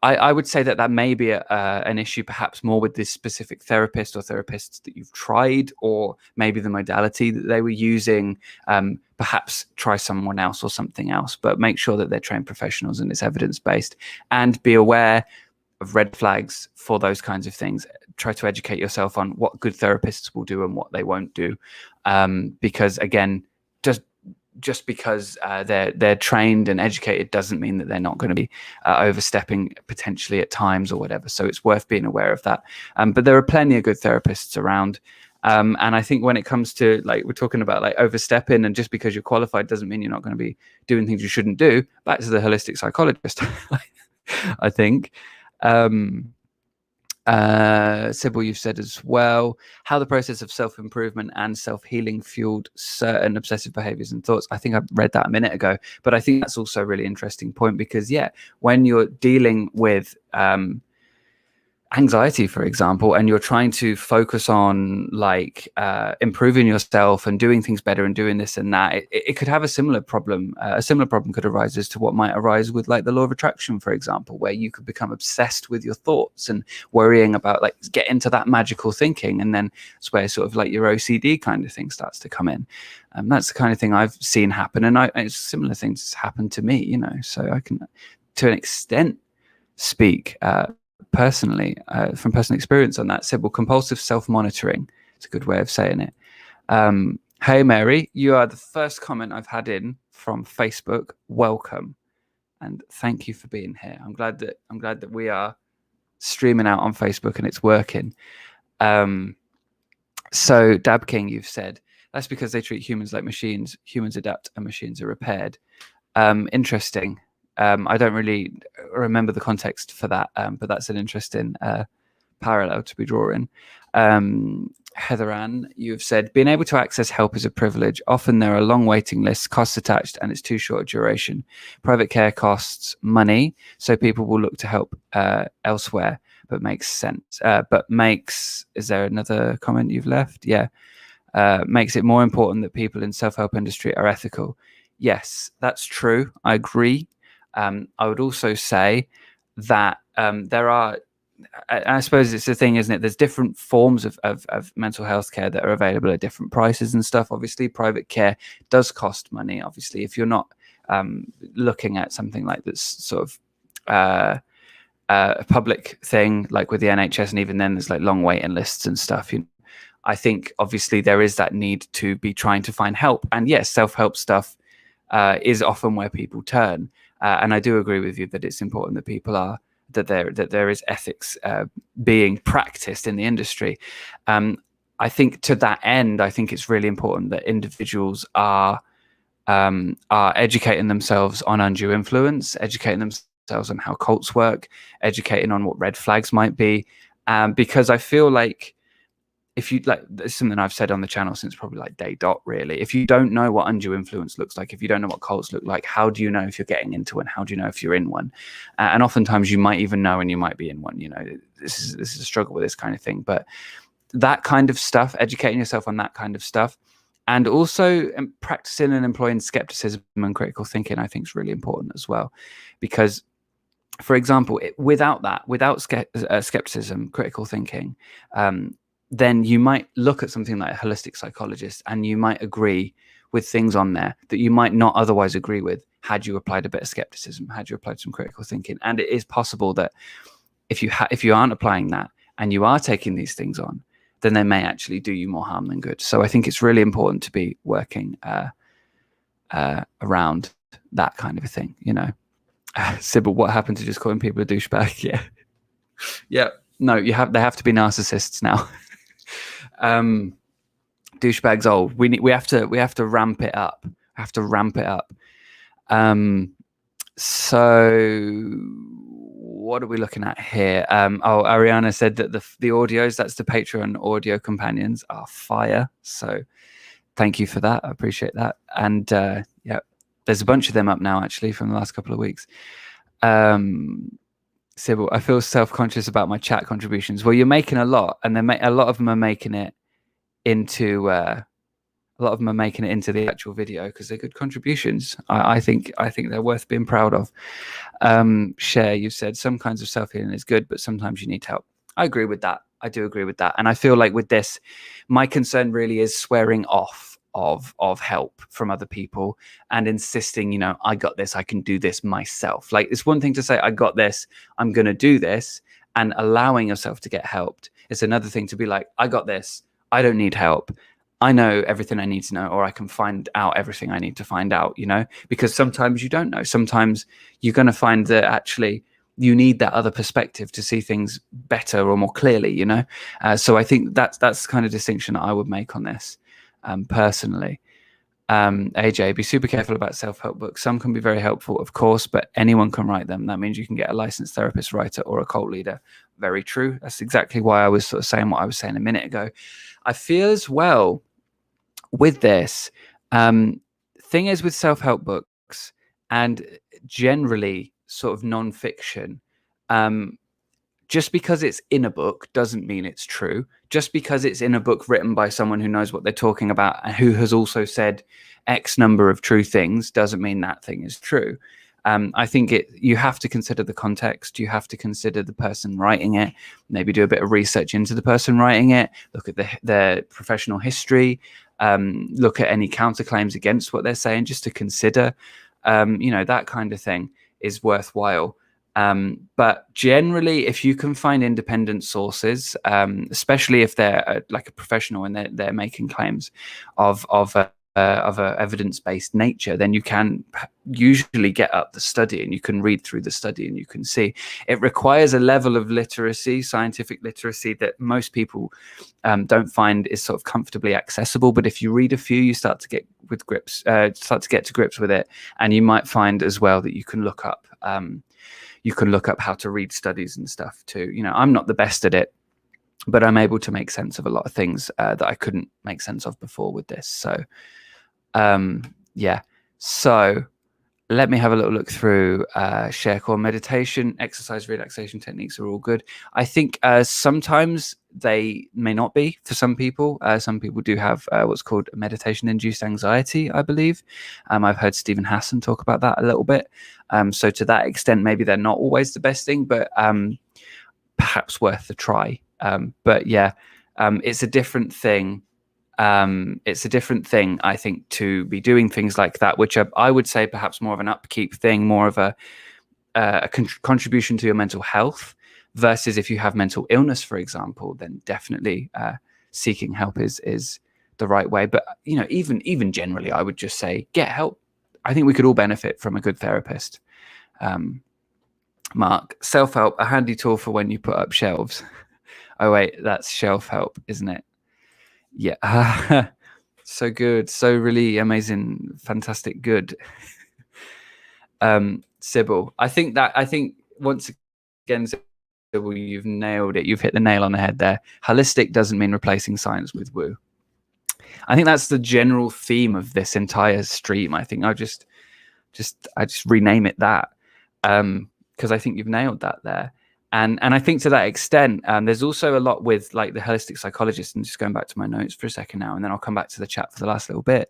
Speaker 1: I would say that may be an issue perhaps more with this specific therapist or therapists that you've tried, or maybe the modality that they were using. Perhaps try someone else or something else, but make sure that they're trained professionals and it's evidence-based, and be aware of red flags for those kinds of things. Try to educate yourself on what good therapists will do and what they won't do. Because again, just because they're trained and educated doesn't mean that they're not going to be overstepping potentially at times or whatever. So it's worth being aware of that. But there are plenty of good therapists around. And I think when it comes to, like, we're talking about like overstepping, and just because you're qualified doesn't mean you're not going to be doing things you shouldn't do. Back to the holistic psychologist, I think. Sybil, you've said as well how the process of self-improvement and self-healing fueled certain obsessive behaviors and thoughts. I think I read that a minute ago, but I think that's also a really interesting point, because when you're dealing with anxiety, for example, and you're trying to focus on like improving yourself and doing things better and doing this and that, it could have a similar problem. A similar problem could arise as to what might arise with like the law of attraction, for example, where you could become obsessed with your thoughts and worrying about like get into that magical thinking, and then it's where sort of like your OCD kind of thing starts to come in. That's the kind of thing I've seen happen, and it's similar things happen to me, you know, so I can to an extent speak personally from personal experience on that. Sybil, compulsive self-monitoring, it's a good way of saying it. Hey Mary, you are the first comment I've had in from Facebook. Welcome, and thank you for being here. I'm glad that we are streaming out on Facebook and it's working. So Dab King, you've said that's because they treat humans like machines. Humans adapt and machines are repaired. Interesting. I don't really remember the context for that, but that's an interesting parallel to be drawing. Heather Ann, you've said, being able to access help is a privilege. Often there are long waiting lists, costs attached, and it's too short a duration. Private care costs money, so people will look to help elsewhere, but makes sense. Is there another comment you've left? Yeah. Makes it more important that people in self-help industry are ethical. Yes, that's true. I agree. I would also say that there are, I suppose it's the thing, isn't it? There's different forms of mental health care that are available at different prices and stuff. Obviously, private care does cost money. Obviously, if you're not looking at something like this sort of a public thing, like with the NHS, and even then there's like long waiting lists and stuff. I think obviously there is that need to be trying to find help. And yes, self-help stuff is often where people turn. And I do agree with you that it's important that people are, that there is ethics being practiced in the industry. I think to that end, I think it's really important that individuals are educating themselves on undue influence, educating themselves on how cults work, educating on what red flags might be, because I feel like if you like, it's something I've said on the channel since probably like day dot, really. If you don't know what undue influence looks like, if you don't know what cults look like, how do you know if you're getting into one? How do you know if you're in one? And oftentimes you might even know and you might be in one. You know, this is a struggle with this kind of thing. But that kind of stuff, educating yourself on that kind of stuff, and also practicing and employing skepticism and critical thinking, I think is really important as well. Because, for example, without skepticism, critical thinking, then you might look at something like a holistic psychologist and you might agree with things on there that you might not otherwise agree with had you applied a bit of skepticism, had you applied some critical thinking. And it is possible that if you aren't applying that and you are taking these things on, then they may actually do you more harm than good. So I think it's really important to be working around that kind of a thing, you know. Sybil, what happened to just calling people a douchebag? Yeah. Yeah. No, they have to be narcissists now. Douchebags old. We have to ramp it up. So what are we looking at here? Ariana said that the audios, that's the Patreon audio companions, are fire. So thank you for that. I appreciate that. And yeah, there's a bunch of them up now actually from the last couple of weeks. Sybil, I feel self-conscious about my chat contributions. Well, you're making a lot, and a lot of them are making it into the actual video because they're good contributions. I think they're worth being proud of. Cher, you've said some kinds of self-healing is good, but sometimes you need help. I agree with that. I do agree with that. And I feel like with this, my concern really is swearing off of help from other people and insisting, you know, I got this, I can do this myself. Like, it's one thing to say, I got this, I'm going to do this, and allowing yourself to get helped. It's another thing to be like, I got this, I don't need help. I know everything I need to know, or I can find out everything I need to find out, you know, because sometimes you don't know. Sometimes you're going to find that actually you need that other perspective to see things better or more clearly, you know. So I think that's the kind of distinction that I would make on this personally. AJ, be super careful about self-help books. Some can be very helpful, of course, but anyone can write them. That means you can get a licensed therapist, writer, or a cult leader. Very true. That's exactly why I was sort of saying what I was saying a minute ago. I feel as well with this thing is with self-help books and generally sort of non-fiction, just because it's in a book doesn't mean it's true. Just because it's in a book written by someone who knows what they're talking about and who has also said X number of true things doesn't mean that thing is true. I think you have to consider the context. You have to consider the person writing it. Maybe do a bit of research into the person writing it. Look at their professional history. Look at any counterclaims against what they're saying, just to consider. You know, that kind of thing is worthwhile. But generally, if you can find independent sources, especially if they're like a professional and they're making claims of a evidence-based nature, then you can usually get up the study and you can read through the study and you can see it requires a level of literacy, scientific literacy, that most people don't find is sort of comfortably accessible. But if you read a few, you start to get to grips with it, and you might find as well that you can look up how to read studies and stuff too. You know, I'm not the best at it, but I'm able to make sense of a lot of things that I couldn't make sense of before with this. So, yeah. So let me have a little look through ShareCore. Meditation, exercise, relaxation techniques are all good. I think sometimes they may not be for some people. Some people do have what's called meditation-induced anxiety, I believe. I've heard Stephen Hassan talk about that a little bit. So to that extent, maybe they're not always the best thing, but perhaps worth a try. But yeah, it's a different thing. It's a different thing, I think, to be doing things like that, which I would say perhaps more of an upkeep thing, more of a contribution to your mental health, versus if you have mental illness, for example, then definitely seeking help is the right way. But you know, even generally, I would just say get help. I think we could all benefit from a good therapist. Mark, self-help, a handy tool for when you put up shelves. Oh wait, that's shelf help, isn't it? Yeah. So good, so really amazing, fantastic, good. Sybil, I think once again, Well, you've nailed it. You've hit the nail on the head there. Holistic doesn't mean replacing science with woo. I think that's the general theme of this entire stream. I think I just rename it that, because I think you've nailed that there. And I think to that extent, there's also a lot with like the holistic psychologist, and just going back to my notes for a second now, and then I'll come back to the chat for the last little bit.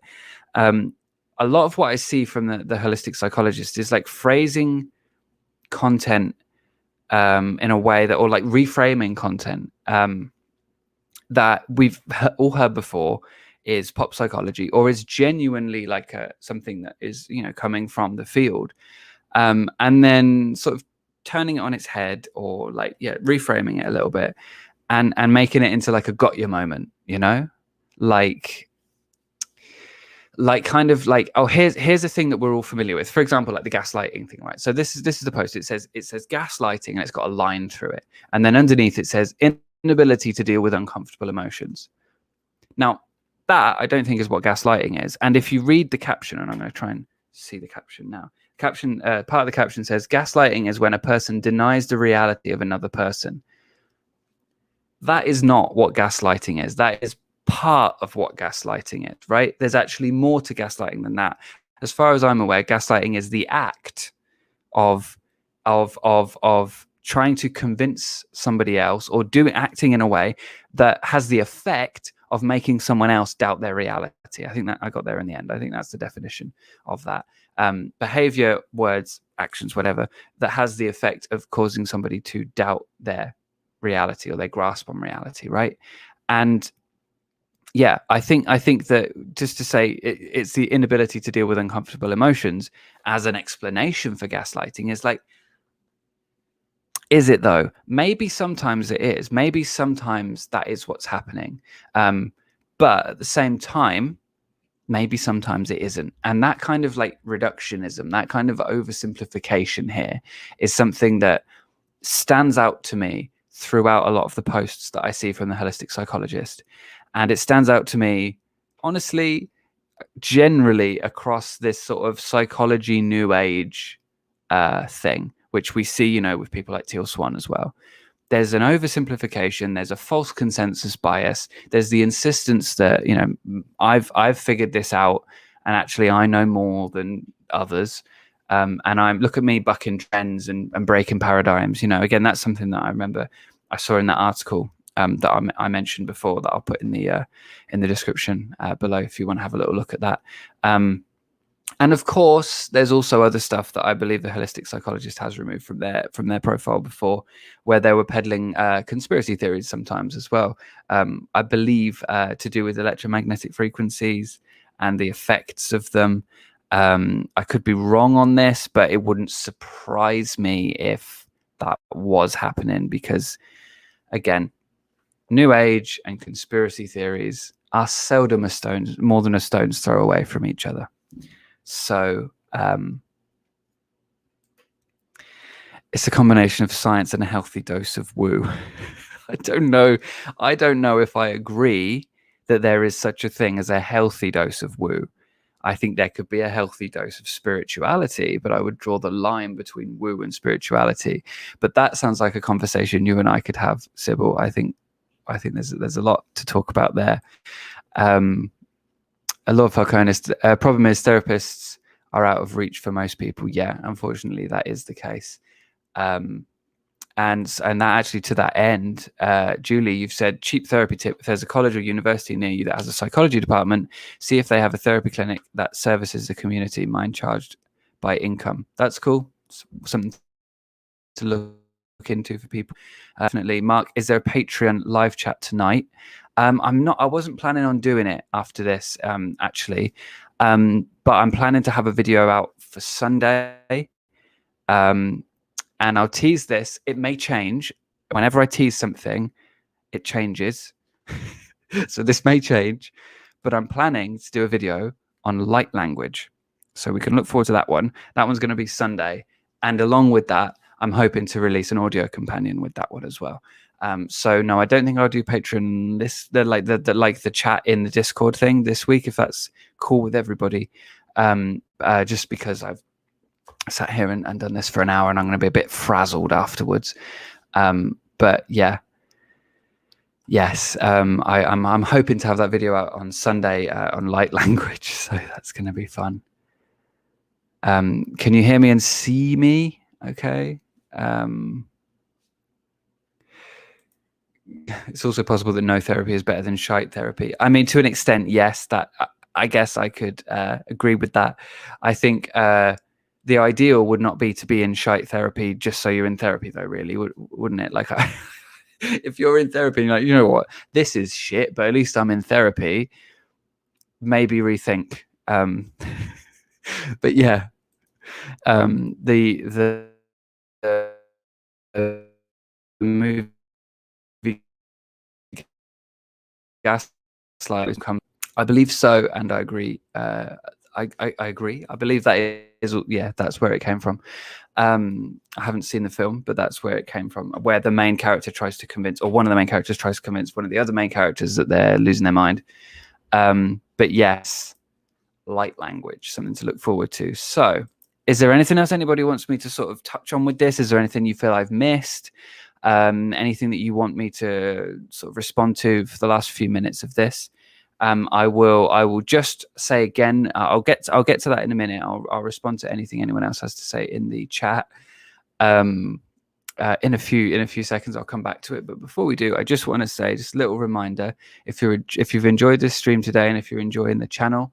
Speaker 1: A lot of what I see from the holistic psychologist is like phrasing content in a way that, or like reframing content that we've all heard before is pop psychology, or is genuinely like something that is, you know, coming from the field, and then sort of turning it on its head, or like, yeah, reframing it a little bit and making it into like a got you moment, you know, like kind of like, oh, here's a thing that we're all familiar with. For example, like the gaslighting thing, right? So this is the post. It says gaslighting, and it's got a line through it, and then underneath it says inability to deal with uncomfortable emotions. Now, that I don't think is what gaslighting is. And if you read the caption, and I'm going to try and see the caption now. Caption, part of the caption says, gaslighting is when a person denies the reality of another person. That is not what gaslighting is. That is part of what gaslighting is, right? There's actually more to gaslighting than that. As far as I'm aware, gaslighting is the act of trying to convince somebody else, or acting in a way that has the effect of making someone else doubt their reality. I think that I got there in the end. I think that's the definition of that. Behavior, words, actions, whatever, that has the effect of causing somebody to doubt their reality, or their grasp on reality, right? And yeah, I think that, just to say, it's the inability to deal with uncomfortable emotions as an explanation for gaslighting is like, is it though? Maybe sometimes it is. Maybe sometimes that is what's happening. But at the same time, maybe sometimes it isn't. And that kind of like reductionism, that kind of oversimplification here is something that stands out to me throughout a lot of the posts that I see from the holistic psychologist. And it stands out to me, honestly, generally across this sort of psychology new age thing, which we see, you know, with people like Teal Swan as well. There's an oversimplification. There's a false consensus bias. There's the insistence that, you know, I've figured this out, and actually I know more than others. And look at me bucking trends and breaking paradigms. You know, again, that's something that I remember I saw in that article that I mentioned before, that I'll put in the description below if you want to have a little look at that. And of course, there's also other stuff that I believe the holistic psychologist has removed from their profile before, where they were peddling conspiracy theories sometimes as well. I believe to do with electromagnetic frequencies and the effects of them. I could be wrong on this, but it wouldn't surprise me if that was happening, because, again, New Age and conspiracy theories are seldom more than a stone's throw away from each other. So it's a combination of science and a healthy dose of woo. I don't know if I agree that there is such a thing as a healthy dose of woo. I think there could be a healthy dose of spirituality, but I would draw the line between woo and spirituality. But that sounds like a conversation you and I could have, Sybil. I think there's a lot to talk about there. A lot of Falconis, problem is therapists are out of reach for most people. Yeah, unfortunately, that is the case. And that actually, to that end, Julie, you've said cheap therapy tip: if there's a college or university near you that has a psychology department, see if they have a therapy clinic that services the community, mind charged by income. That's cool. Something to look into for people. Definitely. Mark, is there a Patreon live chat tonight? I wasn't planning on doing it after this, actually. But I'm planning to have a video out for Sunday. And I'll tease this. It may change. Whenever I tease something, it changes. So this may change, but I'm planning to do a video on light language. So we can look forward to that one. That one's going to be Sunday. And along with that, I'm hoping to release an audio companion with that one as well. So no, I don't think I'll do Patreon the chat in the Discord thing this week, if that's cool with everybody. Just because I've sat here and done this for an hour, and I'm going to be a bit frazzled afterwards. But yeah, yes, I'm hoping to have that video out on Sunday on light language, so that's going to be fun. Can you hear me and see me? Okay. It's also possible that no therapy is better than shite therapy. I mean, to an extent, yes. That I guess I could agree with that. I think the ideal would not be to be in shite therapy just so you're in therapy, though. Really, wouldn't it? Like, if you're in therapy, and you're like, you know what, this is shit, but at least I'm in therapy. Maybe rethink. But yeah, the movie Gaslighting come. I believe so, and I agree. I agree. I believe that is, yeah, that's where it came from. I haven't seen the film, but that's where it came from, where the main character tries to convince, or one of the main characters tries to convince one of the other main characters that they're losing their mind. But yes, light language, something to look forward to. So is there anything else anybody wants me to sort of touch on with this? Is there anything you feel I've missed? Anything that you want me to sort of respond to for the last few minutes of this? I will just say again, I'll get to that in a minute. I'll respond to anything anyone else has to say in the chat. In a few seconds, I'll come back to it. But before we do, I just want to say, just a little reminder: if you've enjoyed this stream today, and if you're enjoying the channel,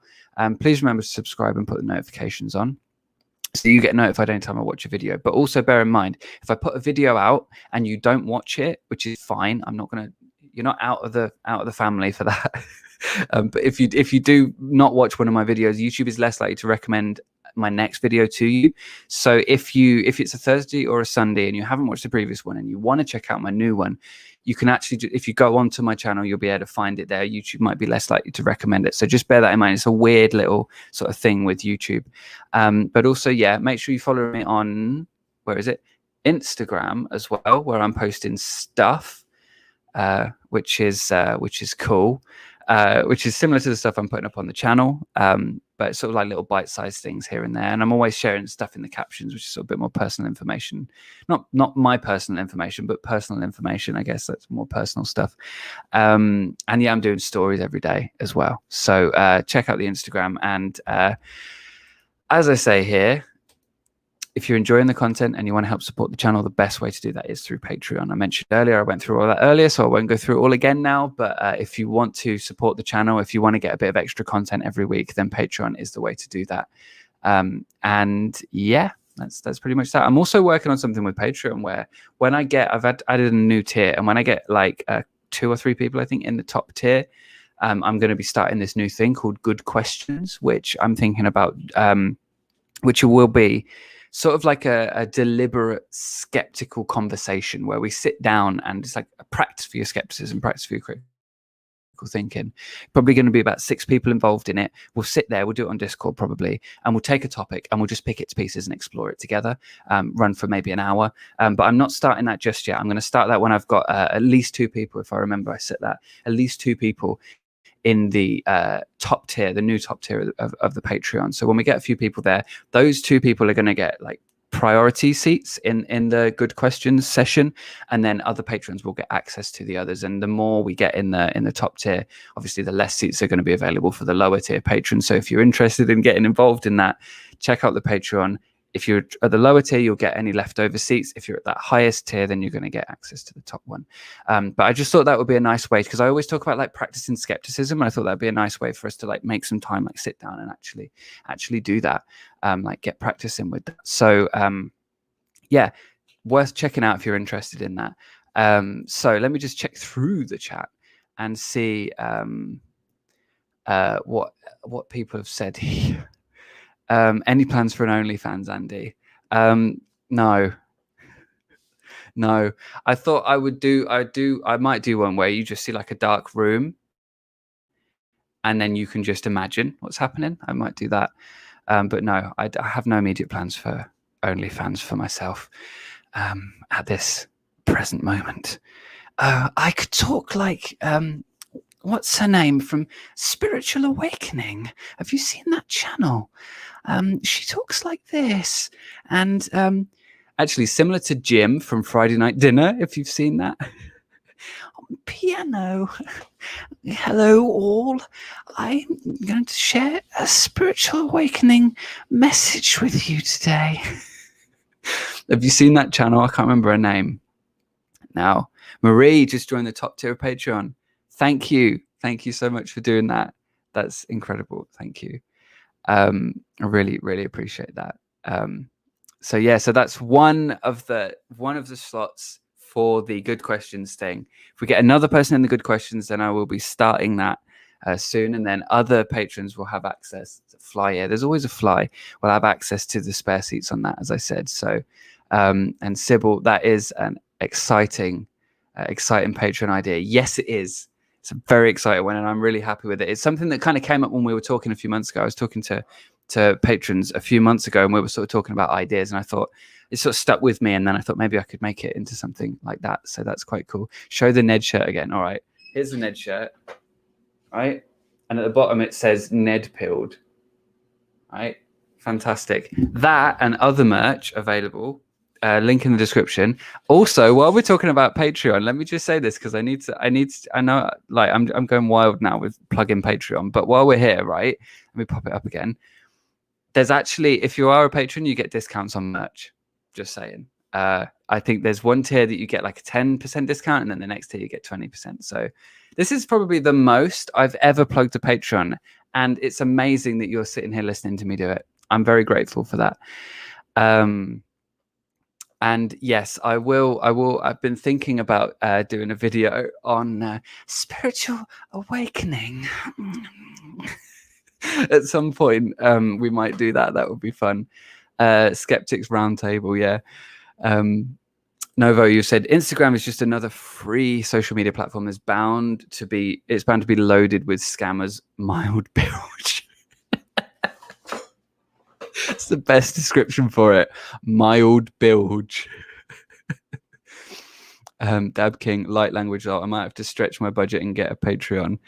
Speaker 1: please remember to subscribe and put the notifications on, so you get notified anytime I watch a video. But also bear in mind, if I put a video out and you don't watch it, which is fine, you're not out of the family for that. But if you do not watch one of my videos, YouTube is less likely to recommend my next video to you. So if it's a Thursday or a Sunday and you haven't watched the previous one and you want to check out my new one, you can actually, if you go onto my channel, you'll be able to find it there. YouTube might be less likely to recommend it. So just bear that in mind. It's a weird little sort of thing with YouTube. But also, yeah, make sure you follow me on, where is it? Instagram as well, where I'm posting stuff, which is cool. Which is similar to the stuff I'm putting up on the channel, but it's sort of like little bite-sized things here and there. And I'm always sharing stuff in the captions, which is sort of a bit more personal information. Not my personal information, but personal information. I guess that's more personal stuff. And yeah, I'm doing stories every day as well. So check out the Instagram. And as I say here, if you're enjoying the content and you want to help support the channel, the best way to do that is through Patreon. I mentioned earlier, I went through all that earlier, so I won't go through it all again now. But if you want to support the channel, if you want to get a bit of extra content every week, then Patreon is the way to do that. And yeah, that's pretty much that. I'm also working on something with Patreon where when I've added a new tier, and when I get like 2 or 3 people, I think, in the top tier, I'm going to be starting this new thing called Good Questions, which I'm thinking about, which will be sort of like a deliberate skeptical conversation where we sit down and it's like a practice for your skepticism, practice for your critical thinking. Probably going to be about 6 people involved in it. We'll sit there, we'll do it on Discord probably, and we'll take a topic and we'll just pick it to pieces and explore it together, run for maybe an hour. But I'm not starting that just yet. I'm going to start that when I've got at least 2 people, if I remember I set that, at least 2 people in the top tier, the new top tier of the Patreon. So when we get a few people there, those 2 people are going to get like priority seats in the Good Questions session, and then other patrons will get access to the others. And the more we get in the top tier, obviously the less seats are going to be available for the lower tier patrons. So if you're interested in getting involved in that, check out the Patreon. If you're at the lower tier, you'll get any leftover seats. If you're at that highest tier, then you're going to get access to the top one. But I just thought that would be a nice way, because I always talk about like practicing skepticism, and I thought that'd be a nice way for us to like make some time, like sit down and actually do that, like get practicing with that. So yeah, worth checking out if you're interested in that. So let me just check through the chat and see what people have said here. Any plans for an OnlyFans, Andy? No. I thought I might do one where you just see like a dark room and then you can just imagine what's happening. I might do that. But no, I have no immediate plans for OnlyFans for myself at this present moment. I could talk like what's her name from Spiritual Awakening? Have you seen that channel? She talks like this, and actually similar to Jim from Friday Night Dinner, if you've seen that. Piano. Hello all. I'm going to share a spiritual awakening message with you today. Have you seen that channel? I can't remember her name now. Marie just joined the top tier of Patreon. Thank you. Thank you so much for doing that. That's incredible. Thank you. I really, really appreciate that. So yeah, so that's one of the slots for the good questions thing. If we get another person in the good questions, then I will be starting that soon, and then other patrons will have access to fly. Yeah, there's always a fly. We'll have access to the spare seats on that, as I said. So, and Sybil, that is an exciting patron idea. Yes, it is. It's a very exciting one, and I'm really happy with it. It's something that kind of came up when we were talking a few months ago. I was talking to patrons a few months ago, and we were sort of talking about ideas, and I thought it sort of stuck with me, and then I thought maybe I could make it into something like that. So that's quite cool. Show the Ned shirt again. All right, here's the Ned shirt. Right, and at the bottom it says Ned Pilled. Right, fantastic. That and other merch available. Link in the description. Also, while we're talking about Patreon, let me just say this, because I know, like, I'm going wild now with plug-in Patreon, but while we're here, right, let me pop it up again. There's actually, if you are a patron, you get discounts on merch. Just saying. I think there's one tier that you get like a 10% discount, and then the next tier you get 20%. So this is probably the most I've ever plugged a Patreon, and it's amazing that you're sitting here listening to me do it. I'm very grateful for that. And yes, I will. I've been thinking about doing a video on spiritual awakening. At some point, we might do that. That would be fun. Skeptics Roundtable, yeah. Novo, you said Instagram is just another free social media platform. It's bound to be loaded with scammers. Mild bilge. It's the best description for it. Mild bilge. Dab King, light language. I might have to stretch my budget and get a Patreon.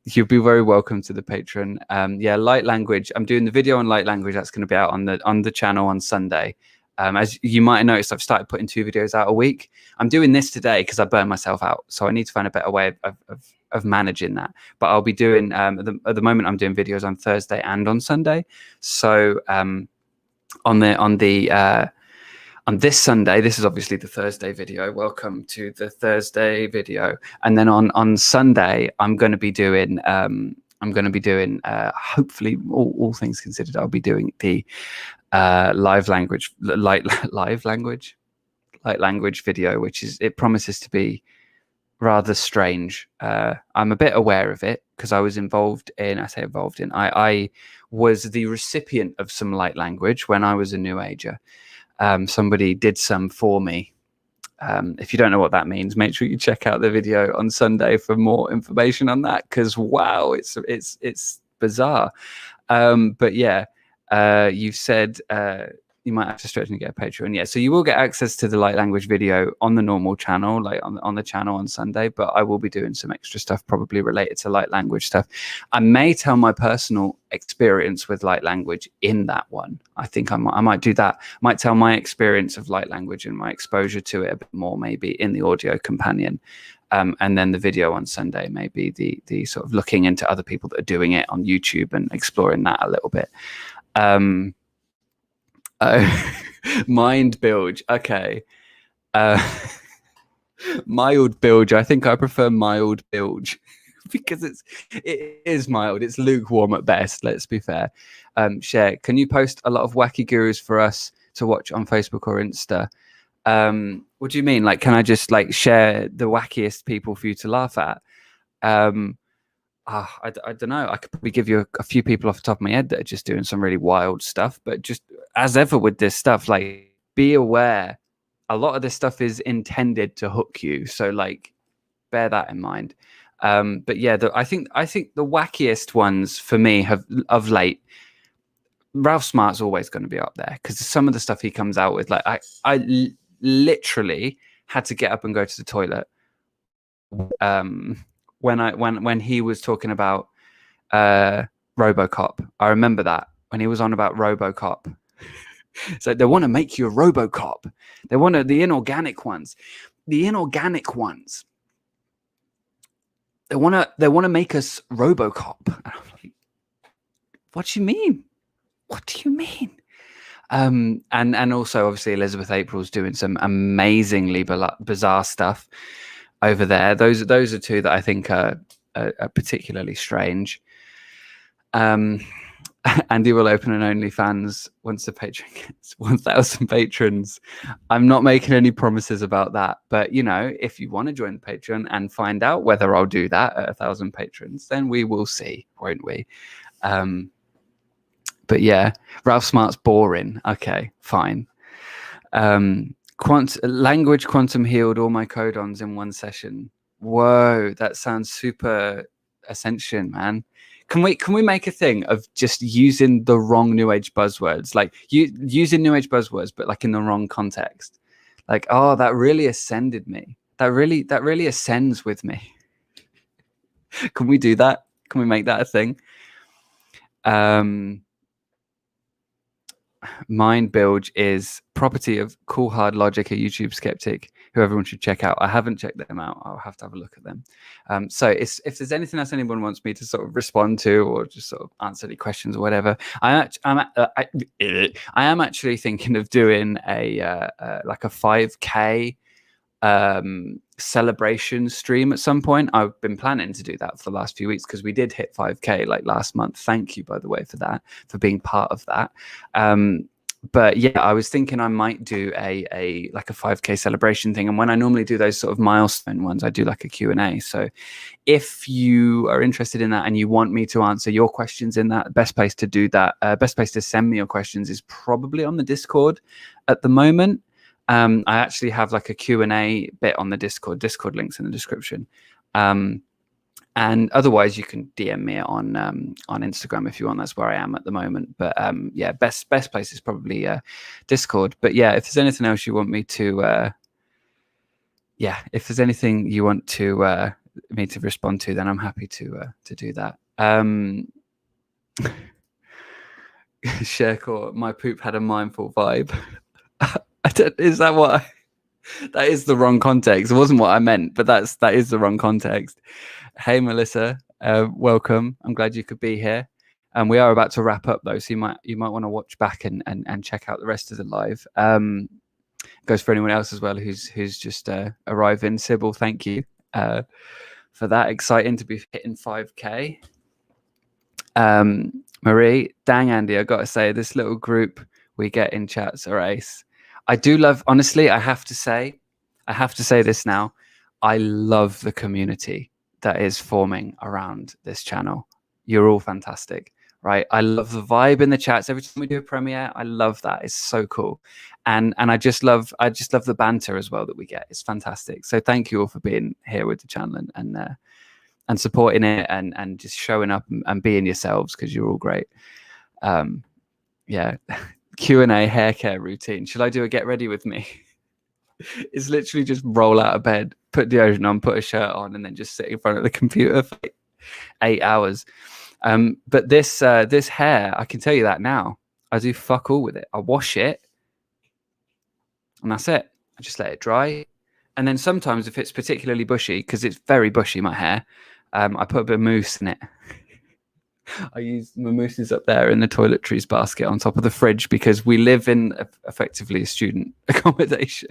Speaker 1: You'll be very welcome to the Patreon. Yeah, light language. I'm doing the video on light language. That's going to be out on the channel on Sunday. As you might have noticed, I've started putting 2 videos out a week. I'm doing this today because I burned myself out, so I need to find a better way of managing that. But I'll be doing at the moment I'm doing videos on Thursday and on Sunday. So on this Sunday, this is obviously the Thursday video. Welcome to the Thursday video. And then on Sunday, I'm going to be doing hopefully, all things considered, I'll be doing the light language video, which it promises to be rather strange. I'm a bit aware of it because I was I was the recipient of some light language when I was a new ager. Somebody did some for me. If you don't know what that means, make sure you check out the video on Sunday for more information on that, because wow, it's bizarre. But yeah, you've said you might have to stretch and get a Patreon. Yeah, so you will get access to the light language video on the normal channel, like on the channel on Sunday, but I will be doing some extra stuff probably related to light language stuff. I may tell my personal experience with light language in that one. I think I might do that. I might tell my experience of light language and my exposure to it a bit more, maybe in the audio companion. And then the video on Sunday, maybe the sort of looking into other people that are doing it on YouTube and exploring that a little bit. Mind bilge. Okay. Mild bilge. I think I prefer mild bilge because it is mild. It's lukewarm at best. Let's be fair. Share. Can you post a lot of wacky gurus for us to watch on Facebook or Insta? What do you mean? Like, can I just like share the wackiest people for you to laugh at? I don't know. I could probably give you a few people off the top of my head that are just doing some really wild stuff. But just as ever with this stuff, like, be aware. A lot of this stuff is intended to hook you. So like, bear that in mind. But yeah, I think the wackiest ones for me have of late. Ralph Smart's always going to be up there because some of the stuff he comes out with, like I literally had to get up and go to the toilet. When he was talking about RoboCop, I remember that when he was on about RoboCop. So they want to make you a RoboCop. They want the inorganic ones. The inorganic ones. They want to make us RoboCop. And I'm like, what do you mean? What do you mean? And also obviously Elizabeth April's doing some amazingly bizarre stuff over there. Those are two that I think are particularly strange. Andy will open an OnlyFans once the Patreon gets 1,000 patrons. I'm not making any promises about that, but you know, if you want to join the Patreon and find out whether I'll do that at 1,000 patrons, then we will see, won't we? But yeah, Ralph Smart's boring. Okay, fine. Language quantum healed all my codons in one session. Whoa, that sounds super Ascension, man. Can we make a thing of just using the wrong New Age buzzwords, like using New Age buzzwords, but like in the wrong context? Like, oh, that really ascended me. That really ascends with me. Can we do that? Can we make that a thing? Mind Bilge is property of Cool Hard Logic, a YouTube skeptic who everyone should check out. I haven't checked them out. I'll have to have a look at them. So if there's anything else anyone wants me to sort of respond to or just sort of answer any questions or whatever, I am actually thinking of doing a like a 5K celebration stream at some point. I've been planning to do that for the last few weeks because we did hit 5K like last month. Thank you, by the way, for that, for being part of that. But yeah, I was thinking I might do a like a 5K celebration thing, and when I normally do those sort of milestone ones, I do like a Q&A. So if you are interested in that and you want me to answer your questions in that, best place to do that, best place to send me your questions is probably on the Discord at the moment. I actually have like a Q&A bit on the Discord links in the description. And otherwise you can DM me on Instagram if you want. That's where I am at the moment. But yeah, best place is probably Discord. But yeah, if there's anything else you want me to if there's anything you want to me to respond to, then I'm happy to do that. Sharecore, my poop had a mindful vibe. Is that what that is the wrong context? It wasn't what I meant, but that is the wrong context. Hey Melissa, welcome. I'm glad you could be here. We are about to wrap up though, so you might want to watch back and check out the rest of the live. Goes for anyone else as well who's just arriving. Sybil, thank you for that. Exciting to be hitting 5K. Marie, dang Andy, I gotta say this little group we get in chats are ace. I do love, honestly, I have to say this now. I love the community that is forming around this channel. You're all fantastic, right? I love the vibe in the chats. Every time we do a premiere, I love that. It's so cool. And I just love the banter as well that we get. It's fantastic. So thank you all for being here with the channel and supporting it and just showing up and being yourselves, because you're all great. Yeah. Q&A hair care routine. Should I do a get ready with me? It's literally just roll out of bed, put deodorant on, put a shirt on, and then just sit in front of the computer for like 8 hours. But this hair, I can tell you that now, I do fuck all with it. I wash it and that's it. I just let it dry. And then sometimes if it's particularly bushy, because it's very bushy, my hair, I put a bit of mousse in it. I use my mousse is up there in the toiletries basket on top of the fridge because we live in effectively a student accommodation.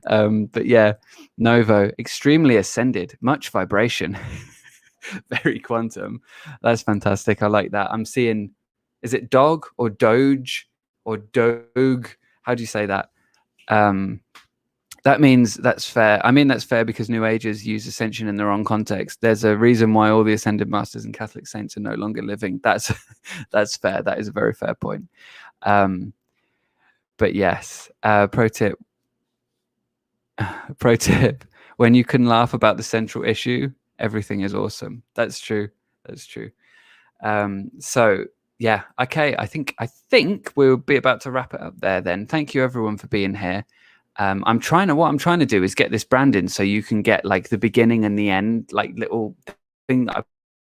Speaker 1: But yeah, Novo, extremely ascended, much vibration, very quantum. That's fantastic. I like that. I'm seeing, is it dog or doge or doge? How do you say that? That means that's fair. I mean, that's fair because New Agers use ascension in the wrong context. There's a reason why all the ascended masters and Catholic saints are no longer living. That's fair. That is a very fair point. But yes, pro tip, when you can laugh about the central issue, everything is awesome. That's true. That's true. So yeah, okay. I think we'll be about to wrap it up there then. Thank you everyone for being here. What I'm trying to do is get this branding so you can get like the beginning and the end, like little thing that I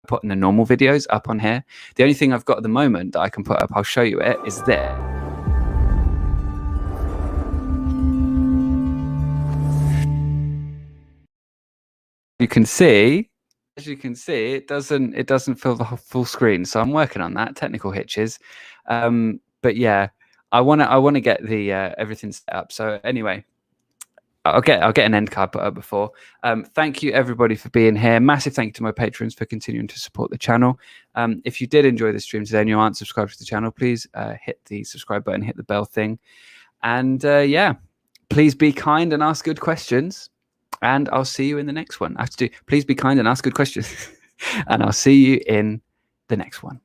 Speaker 1: put in the normal videos up on here. The only thing I've got at the moment that I can put up, I'll show you it, is there. you can see, it doesn't fill the full screen. So I'm working on that. Technical hitches, but yeah, I want to get the everything set up. So anyway, I'll get an end card put up before. Thank you everybody for being here. Massive thank you to my patrons for continuing to support the channel. If you did enjoy the stream today and you aren't subscribed to the channel, please hit the subscribe button, hit the bell thing, and yeah, please be kind and ask good questions. And I'll see you in the next one. I have to do. Please be kind and ask good questions, and I'll see you in the next one.